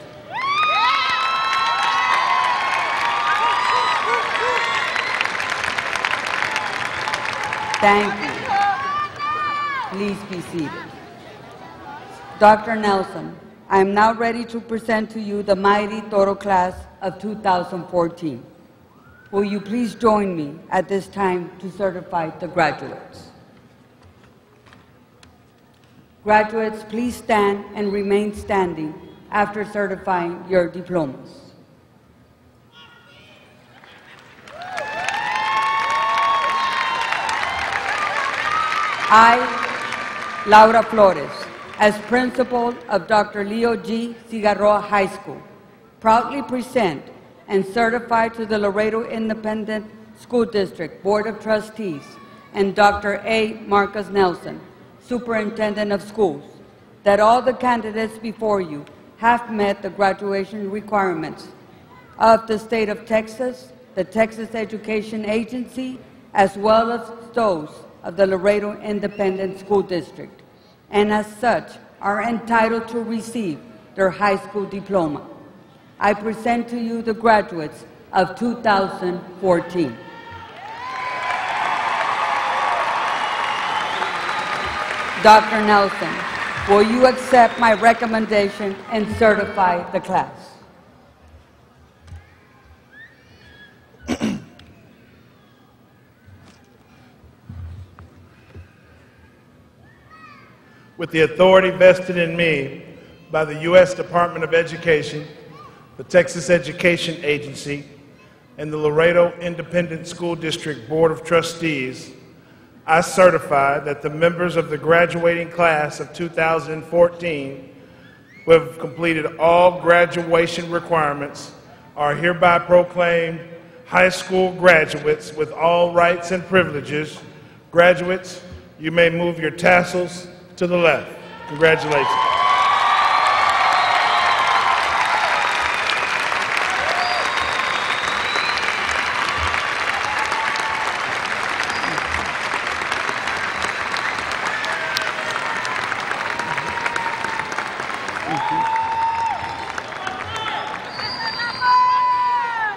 Thank you. Please be seated. Dr. Nelson, I am now ready to present to you the mighty Toro class of 2014. Will you please join me at this time to certify the graduates? Graduates, please stand and remain standing after certifying your diplomas. I, Laura Flores, as principal of Dr. Leo G. Cigarroa High School, proudly present and certify to the Laredo Independent School District Board of Trustees and Dr. A. Marcus Nelson, Superintendent of Schools, that all the candidates before you have met the graduation requirements of the state of Texas, the Texas Education Agency, as well as those of the Laredo Independent School District, and as such are entitled to receive their high school diploma. I present to you the graduates of 2014. Dr. Nelson, will you accept my recommendation and certify the class? With the authority vested in me by the U.S. Department of Education, the Texas Education Agency, and the Laredo Independent School District Board of Trustees, I certify that the members of the graduating class of 2014 who have completed all graduation requirements are hereby proclaimed high school graduates with all rights and privileges. Graduates, you may move your tassels to the left. Congratulations.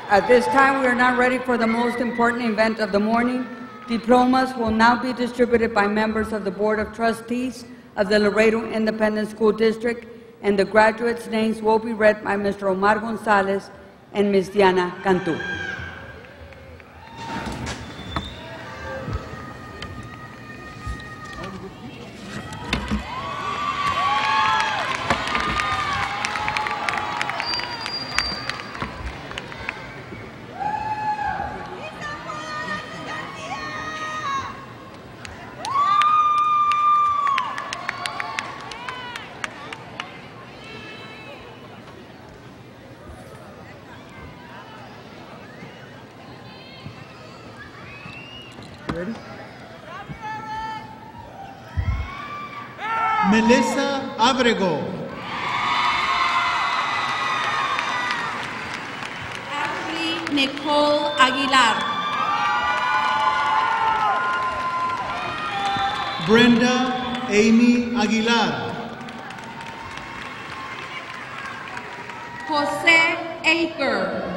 At this time, we are now ready for the most important event of the morning. Diplomas will now be distributed by members of the Board of Trustees of the Laredo Independent School District, and the graduates' names will be read by Mr. Omar Gonzalez and Ms. Diana Cantu. Ready? Melissa Abrego. Ashley Nicole Aguilar. Brenda Amy Aguilar. Jose Aker.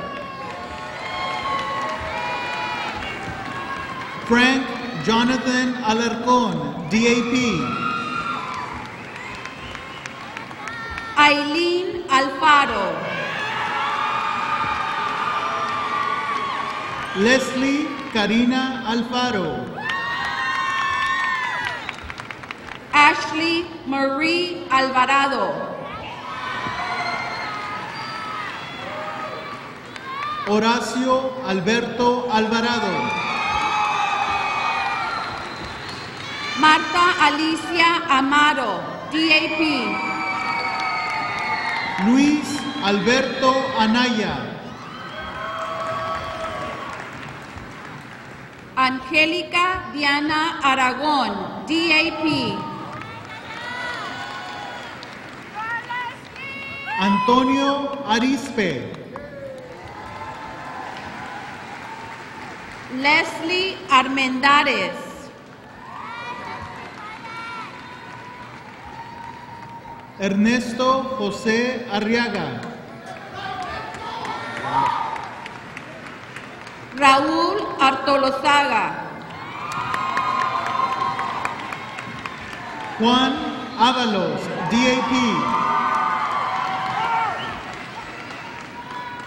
Frank Jonathan Alarcon, DAP. Eileen Alfaro. Leslie Karina Alfaro. Ashley Marie Alvarado. Horacio Alberto Alvarado. Marta Alicia Amaro, DAP. Luis Alberto Anaya. Angélica Diana Aragón, DAP. Antonio Arispe. Leslie Armendares. Ernesto José Arriaga. Raúl Artolozaga. Juan Ábalos, DAP.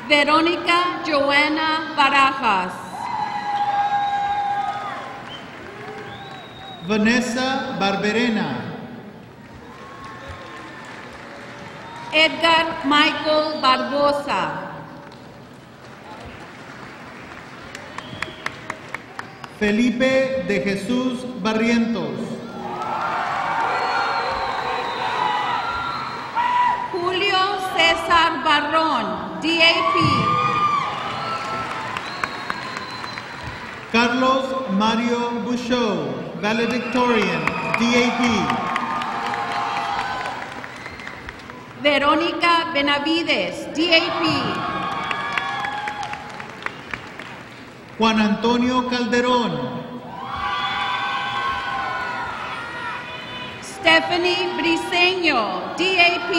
Verónica Joana Barajas. Vanessa Barberena. Edgar Michael Barbosa. Felipe de Jesús Barrientos. Julio César Barrón, DAP. Carlos Mario Bouchot, valedictorian, DAP. Verónica Benavides, DAP. Juan Antonio Calderón. Stephanie Briseño, DAP.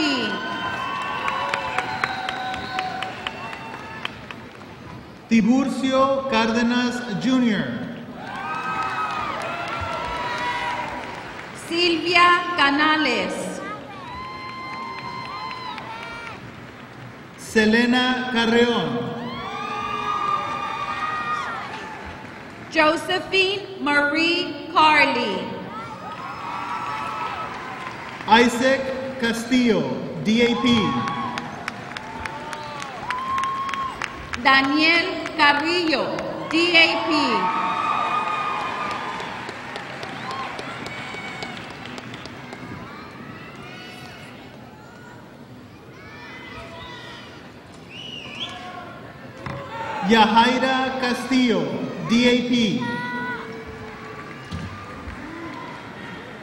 Tiburcio Cárdenas Jr. Silvia Canales. Selena Carreón. Josephine Marie Carley. Isaac Castillo, DAP. Daniel Carrillo, DAP. Yahaira Castillo, DAP.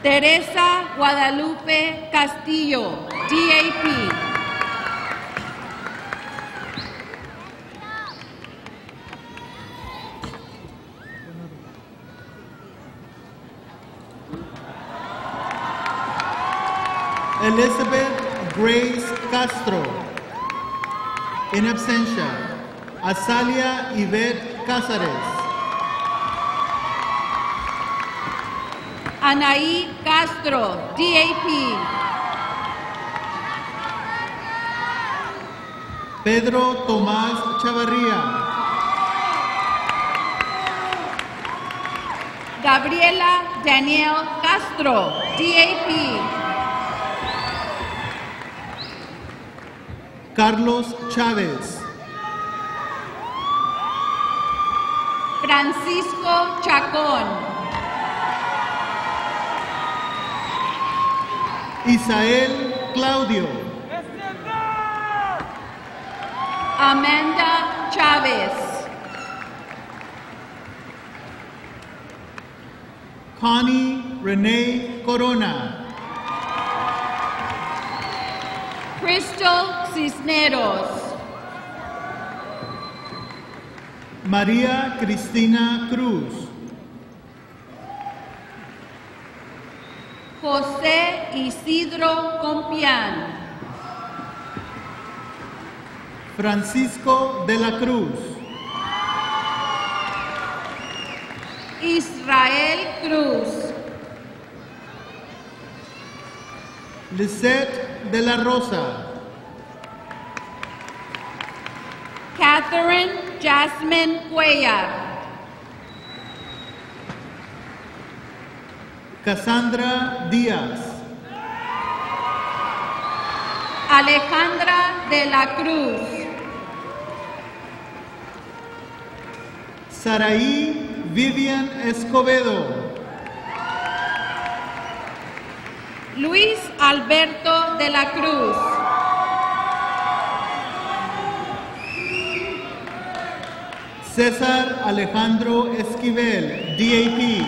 Teresa Guadalupe Castillo, DAP. Elizabeth Grace Castro. In absentia, Azalia Yvette Cázares. Anaí Castro, DAP. Pedro Tomás Chavarría. Gabriela Daniel Castro, DAP. Carlos Chávez. Francisco Chacón. Isael Claudio. Amanda Chávez. Connie Renee Corona. Crystal Cisneros. María Cristina Cruz. José Isidro Compián. Francisco de la Cruz. Israel Cruz. Lisette de la Rosa. Catherine Jasmine Cuellar. Cassandra Díaz, Alejandra de la Cruz, Saraí Vivian Escobedo, Luis Alberto de la Cruz, César Alejandro Esquivel, DAP,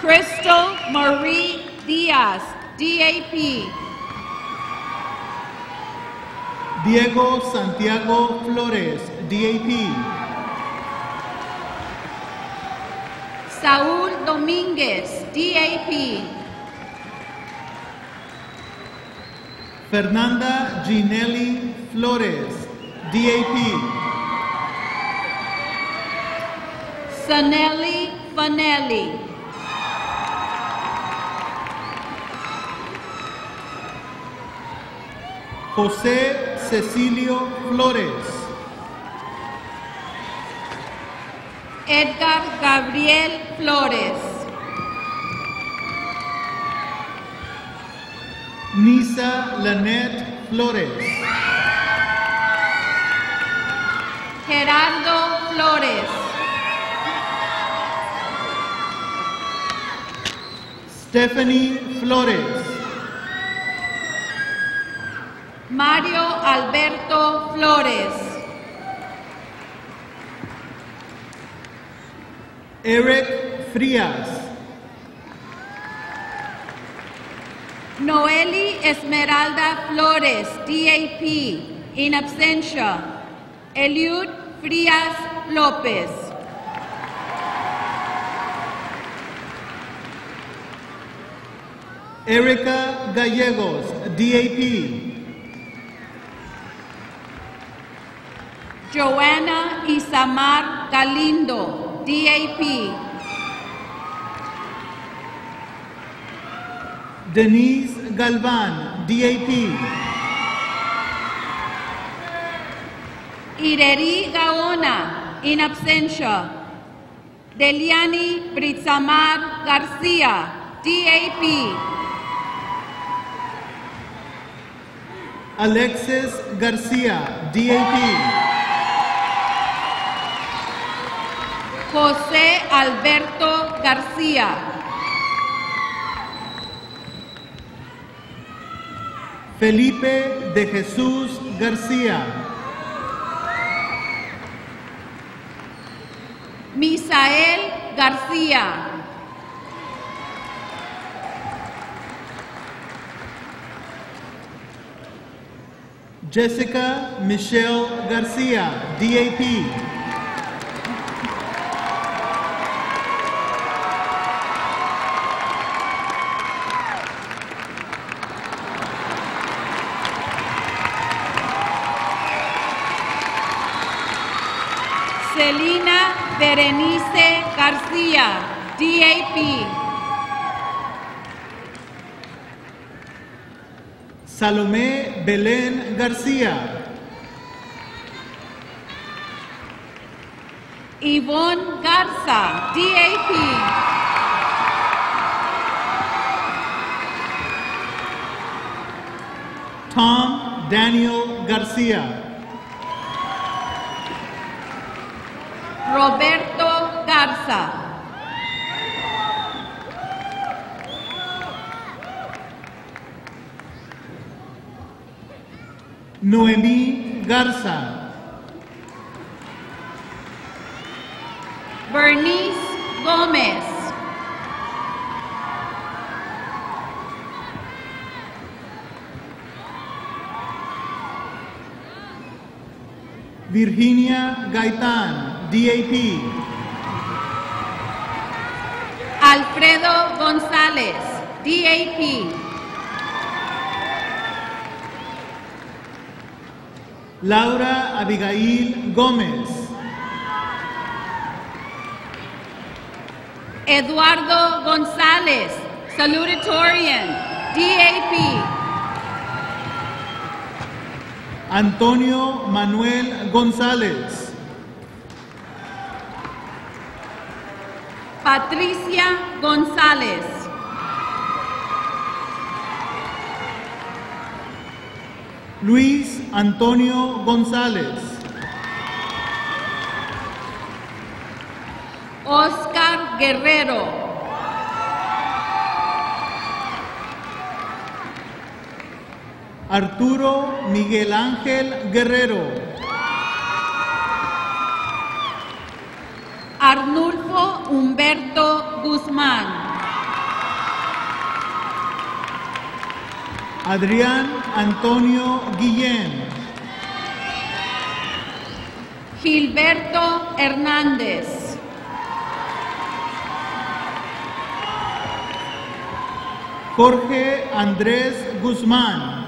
Crystal Marie Diaz, DAP, Diego Santiago Flores, DAP, Saúl Domínguez, DAP, Fernanda Ginelli Flores, DAP, Sanelli Fanelli, José Cecilio Flores, Edgar Gabriel Flores, Nisa Lanette Flores, Gerardo Flores, Stephanie Flores, Mario Alberto Flores, Eric Frias, Noeli Esmeralda Flores, DAP, in absentia, Eliud Frias López, Erica Gallegos, DAP, Joanna Isamar Galindo, DAP, Denise Galvan, DAP, Ireri Gaona, in absentia, Deliani Britzamar Garcia, DAP, Alexis Garcia, DAP, José Alberto García, Felipe de Jesús García, Misael García, Jessica Michelle Garcia, DAP, Celina Berenice García, DAP, Salomé Belén García, Yvonne Garza, DAP, Tom Daniel Garcia, Roberto Garza, Noemí Garza, Bernice Gómez, Virginia Gaitán, DAP, Alfredo González, DAP, Laura Abigail Gómez, Eduardo González, salutatorian, DAP, Antonio Manuel González, Patricia González. Luis Antonio González. Oscar Guerrero. Arturo Miguel Ángel Guerrero. Arnulfo Humberto Guzmán. Adrián Antonio Guillén. Gilberto Hernández. Jorge Andrés Guzmán.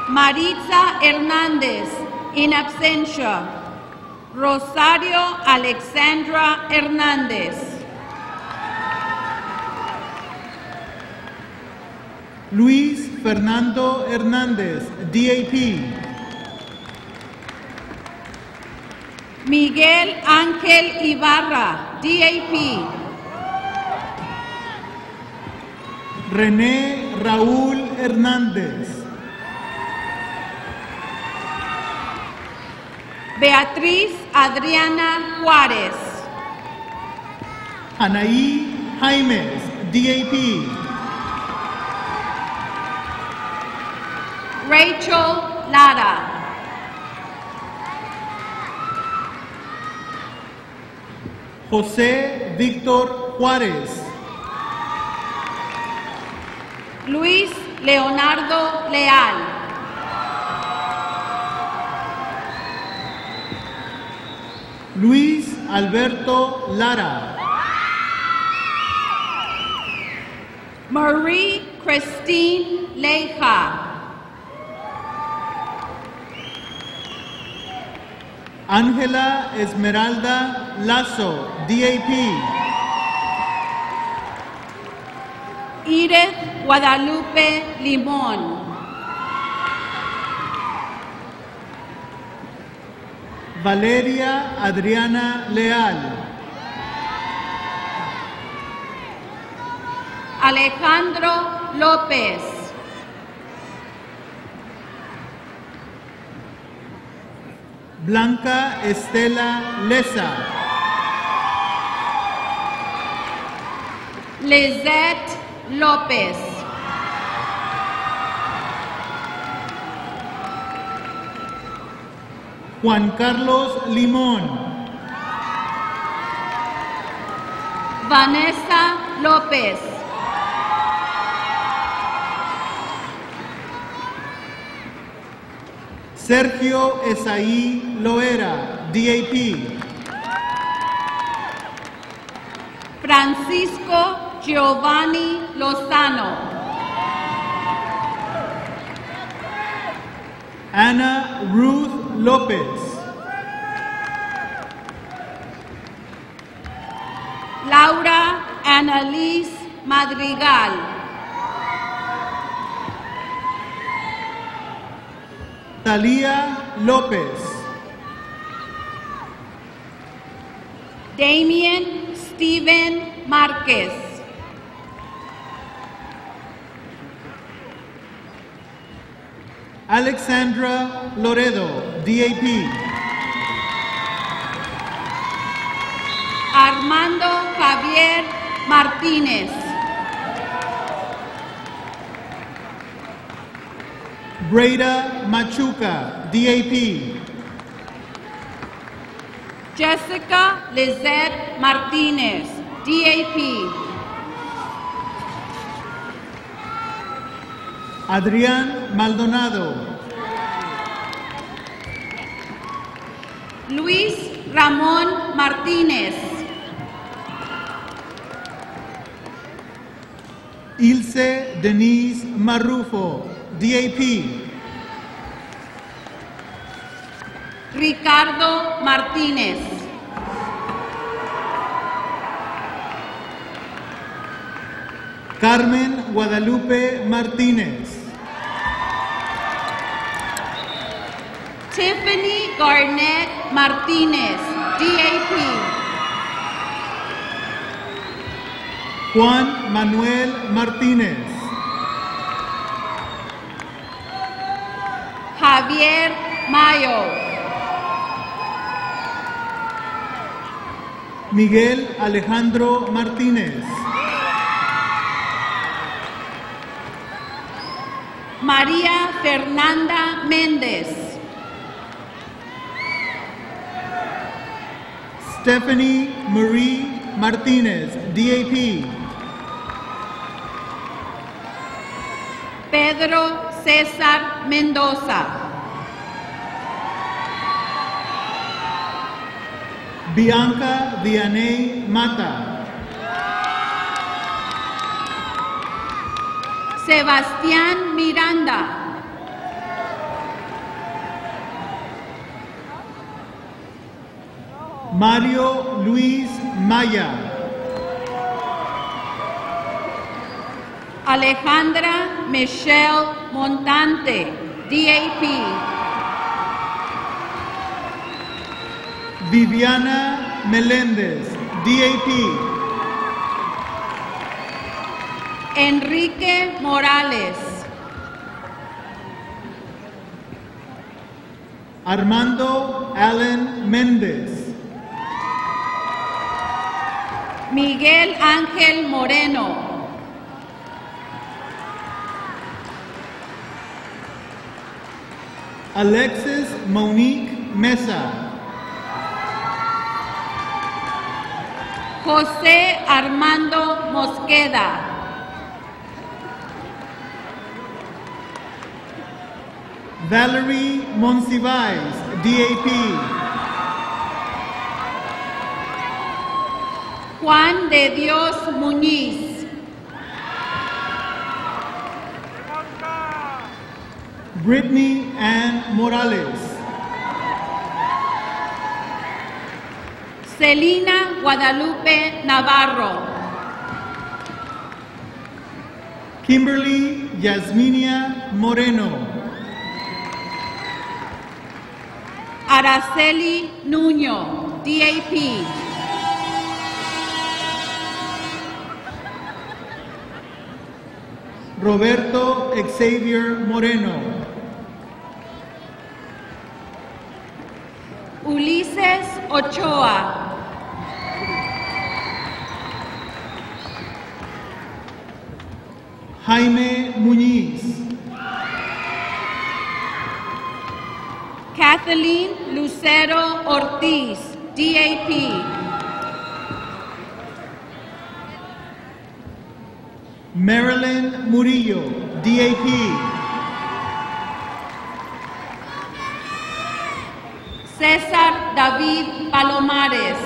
Maritza Hernández, in absentia. Rosario Alexandra Hernández. Luis Fernando Hernández, DAP. Miguel Ángel Ibarra, DAP. René Raúl Hernández. Beatriz Adriana Juárez. Anaí Jaimes, DAP. Rachel Lara. José Víctor Juárez. Luis Leonardo Leal. Luis Alberto Lara. Marie Christine Leija. Ángela Esmeralda Lazo, DAP. Edith Guadalupe Limón. Valeria Adriana Leal. Alejandro López. Blanca Estela Leza. Lizette López. Juan Carlos Limón. Vanessa López. Sergio Esaí Loera, DAP. Francisco Giovanni Lozano. Ana Ruth López. Laura Annalise Madrigal. Talía López. Damien Steven Márquez. Alexandra Loredo, DAP. Armando Javier Martínez. Breda Machuca, DAP. Jessica Lizette Martínez, DAP. Adrián Maldonado. Luis Ramón Martínez. Ilse Denise Marrufo, DAP. Ricardo Martínez. Carmen Guadalupe Martínez. Tiffany Garnett Martínez, DAP. Juan Manuel Martínez. Javier Mayo. Miguel Alejandro Martínez. María Fernanda Méndez. Stephanie Marie Martínez, DAP. Pedro César Mendoza. Bianca Vianey Mata. Sebastián Miranda. Mario Luis Maya. Alejandra Michelle Montante, DAP. Viviana Meléndez, DAP. Enrique Morales. Armando Allen Méndez. Miguel Ángel Moreno. Alexis Monique Mesa. José Armando Mosqueda. Valerie Monsiváis, DAP. Juan de Dios Muñiz. Brittany Ann Morales. Celina Guadalupe Navarro. Kimberly Yasminia Moreno. Araceli Nuño, DAP. Roberto Xavier Moreno. Ulises Ochoa. Jaime Muñiz. Kathleen Lucero Ortiz, DAP. Marilyn Murillo, DAP. César David Palomares.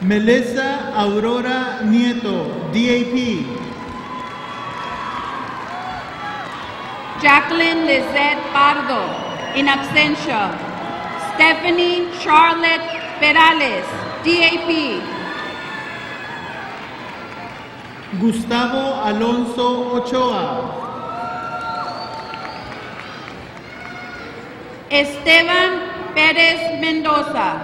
Melissa Aurora Nieto, DAP. Jacqueline Lizette Pardo, in absentia. Stephanie Charlotte Perales, DAP. Gustavo Alonso Ochoa. Esteban Pérez Mendoza.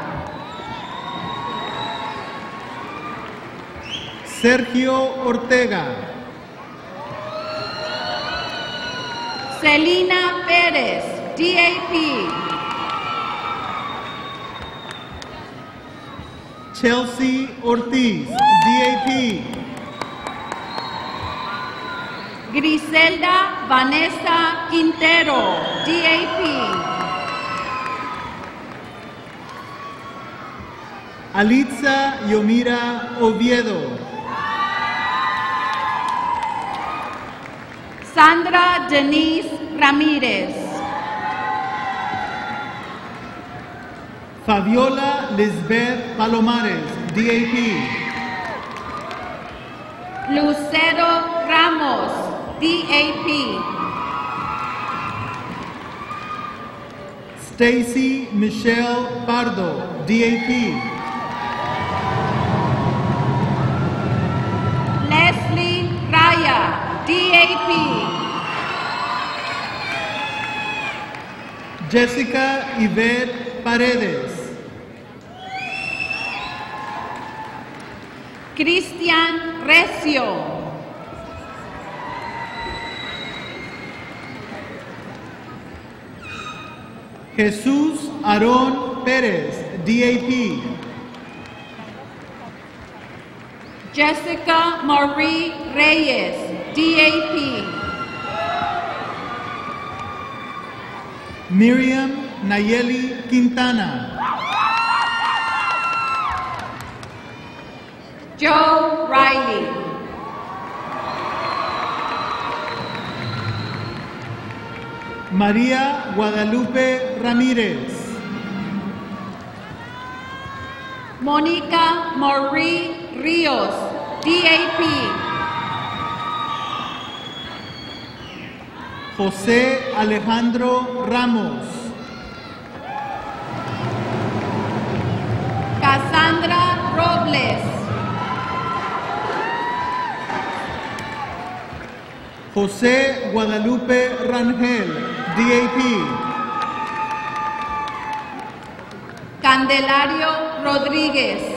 Sergio Ortega. Celina Pérez, DAP. Chelsea Ortiz, DAP. Griselda Vanessa Quintero, DAP. Alitza Yomira Oviedo. Sandra Denise Ramírez. Fabiola Lisbeth Palomares, DAP. Lucero Ramos, DAP. Stacy Michelle Pardo, DAP. Leslie Raya, DAP. Jessica Yvette Paredes. Cristian Recio. Jesús Aarón Pérez, DAP. Jessica Marie Reyes, DAP. Miriam Nayeli Quintana. Joe Riley. María Guadalupe Ramírez. Mónica Marie Ríos, DAP. José Alejandro Ramos. Cassandra Robles. José Guadalupe Rangel, DAP. Candelario Rodríguez.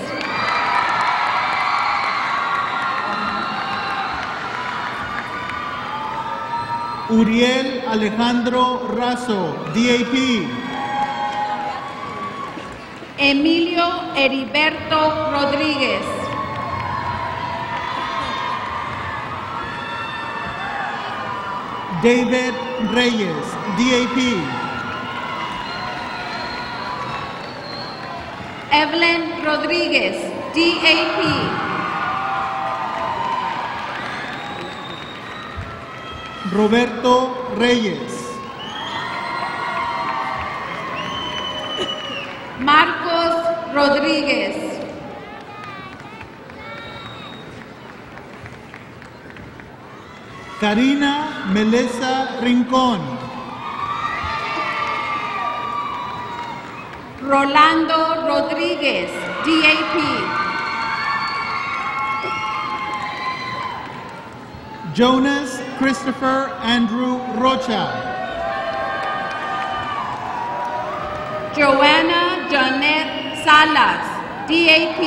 Uriel Alejandro Razo, DAP. Emilio Heriberto Rodríguez. David Reyes, DAP. Evelyn Rodríguez, DAP. Roberto Reyes. Marcos Rodríguez. Karina Melesa Rincón. Rolando Rodríguez, DAP. Jonas Christopher Andrew Rocha. Joanna Janet Salas, DAP.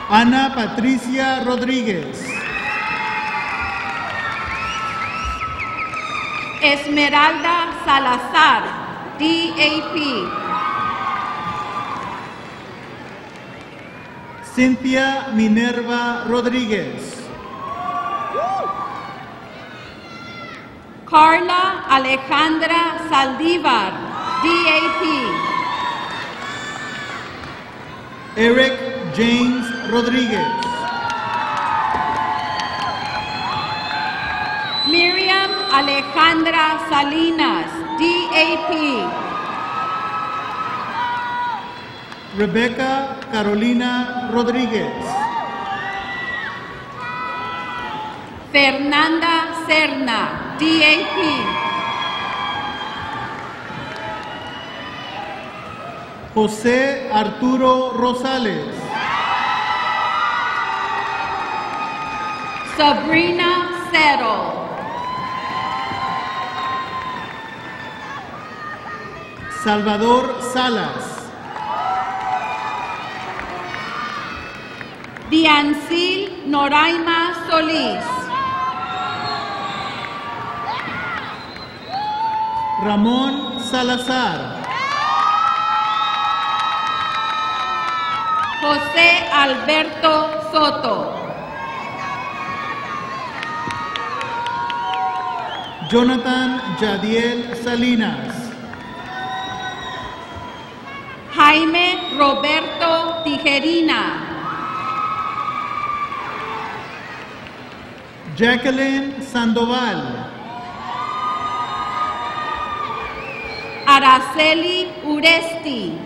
Ana Patricia Rodríguez. Esmeralda Salazar, DAP. Cynthia Minerva Rodríguez. Carla Alejandra Saldívar, DAP. Eric James Rodríguez. Miriam Alejandra Salinas, DAP. Rebecca Carolina Rodríguez. Fernanda Serna, DAP. José Arturo Rosales. Sabrina Settle. Salvador Salas. Diancil Noraima Solís. Ramón Salazar. José Alberto Soto. Jonathan Yadiel Salinas. Jaime Roberto Tijerina. Jacqueline Sandoval. Araceli Uresti.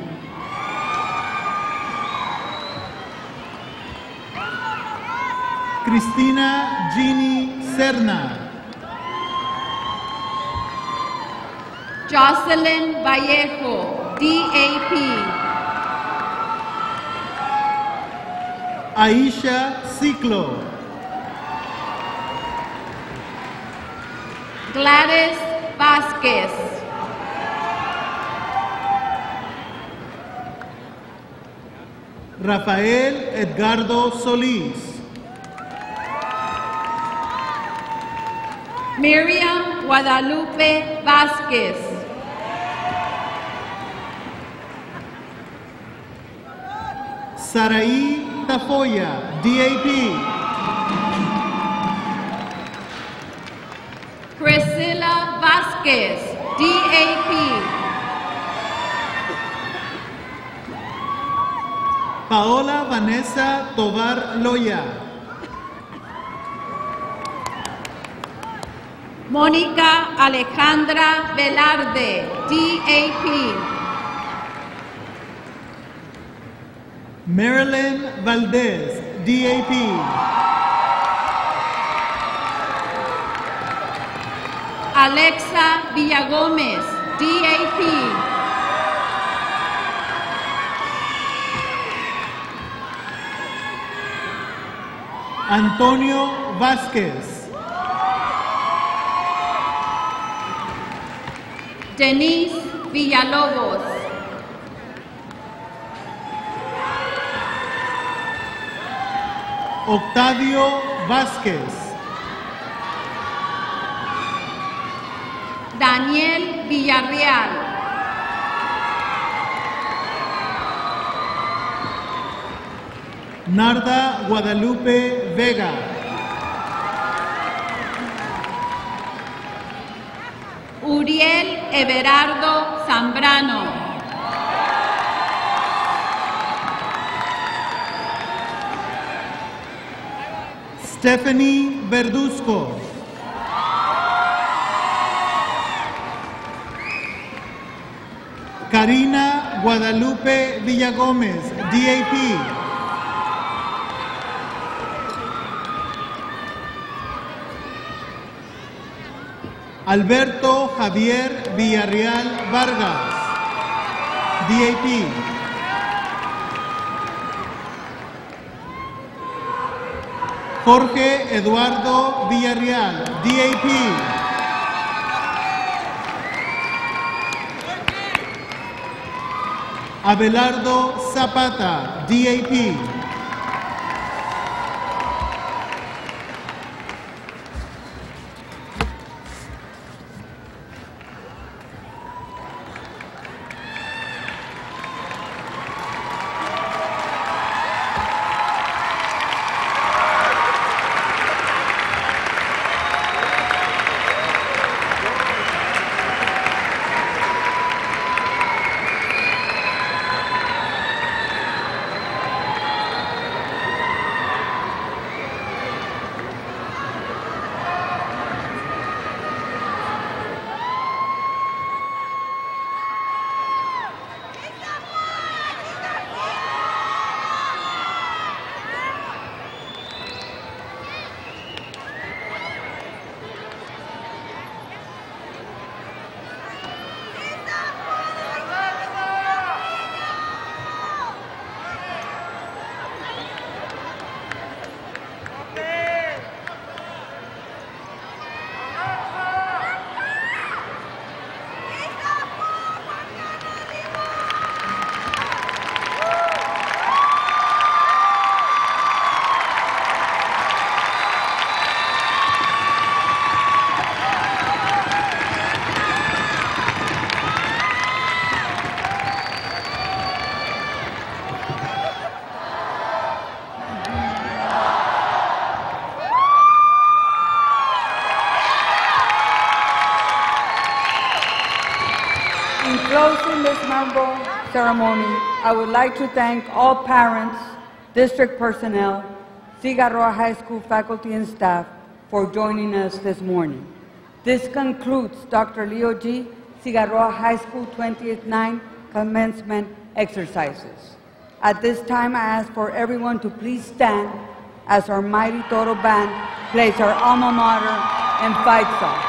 Cristina Gini Serna. Jocelyn Vallejo, DAP. Aisha Ciclo. Gladys Vázquez. Rafael Edgardo Solís. Miriam Guadalupe Vázquez. Saraí Tafoya, DAP. Priscilla Vázquez, DAP. Paola Vanessa Tovar Loya. Mónica Alejandra Velarde, DAP. Marilyn Valdez, DAP. Alexa Villagómez, DAP. Antonio Vázquez. Denise Villalobos. Octavio Vázquez. Daniel Villarreal. Narda Guadalupe Vega. Uriel Everardo Zambrano. Stephanie Verduzco. Karina Guadalupe Villagómez, DAP. Alberto Javier Villarreal Vargas, DAP. Jorge Eduardo Villarreal, DAP. Abelardo Zapata, DAP. In closing this memorable ceremony, I would like to thank all parents, district personnel, Cigarroa High School faculty and staff for joining us this morning. This concludes Dr. Leo G. Cigarroa High School 20th 9 commencement exercises. At this time, I ask for everyone to please stand as our mighty Toro Band plays our alma mater and fight song.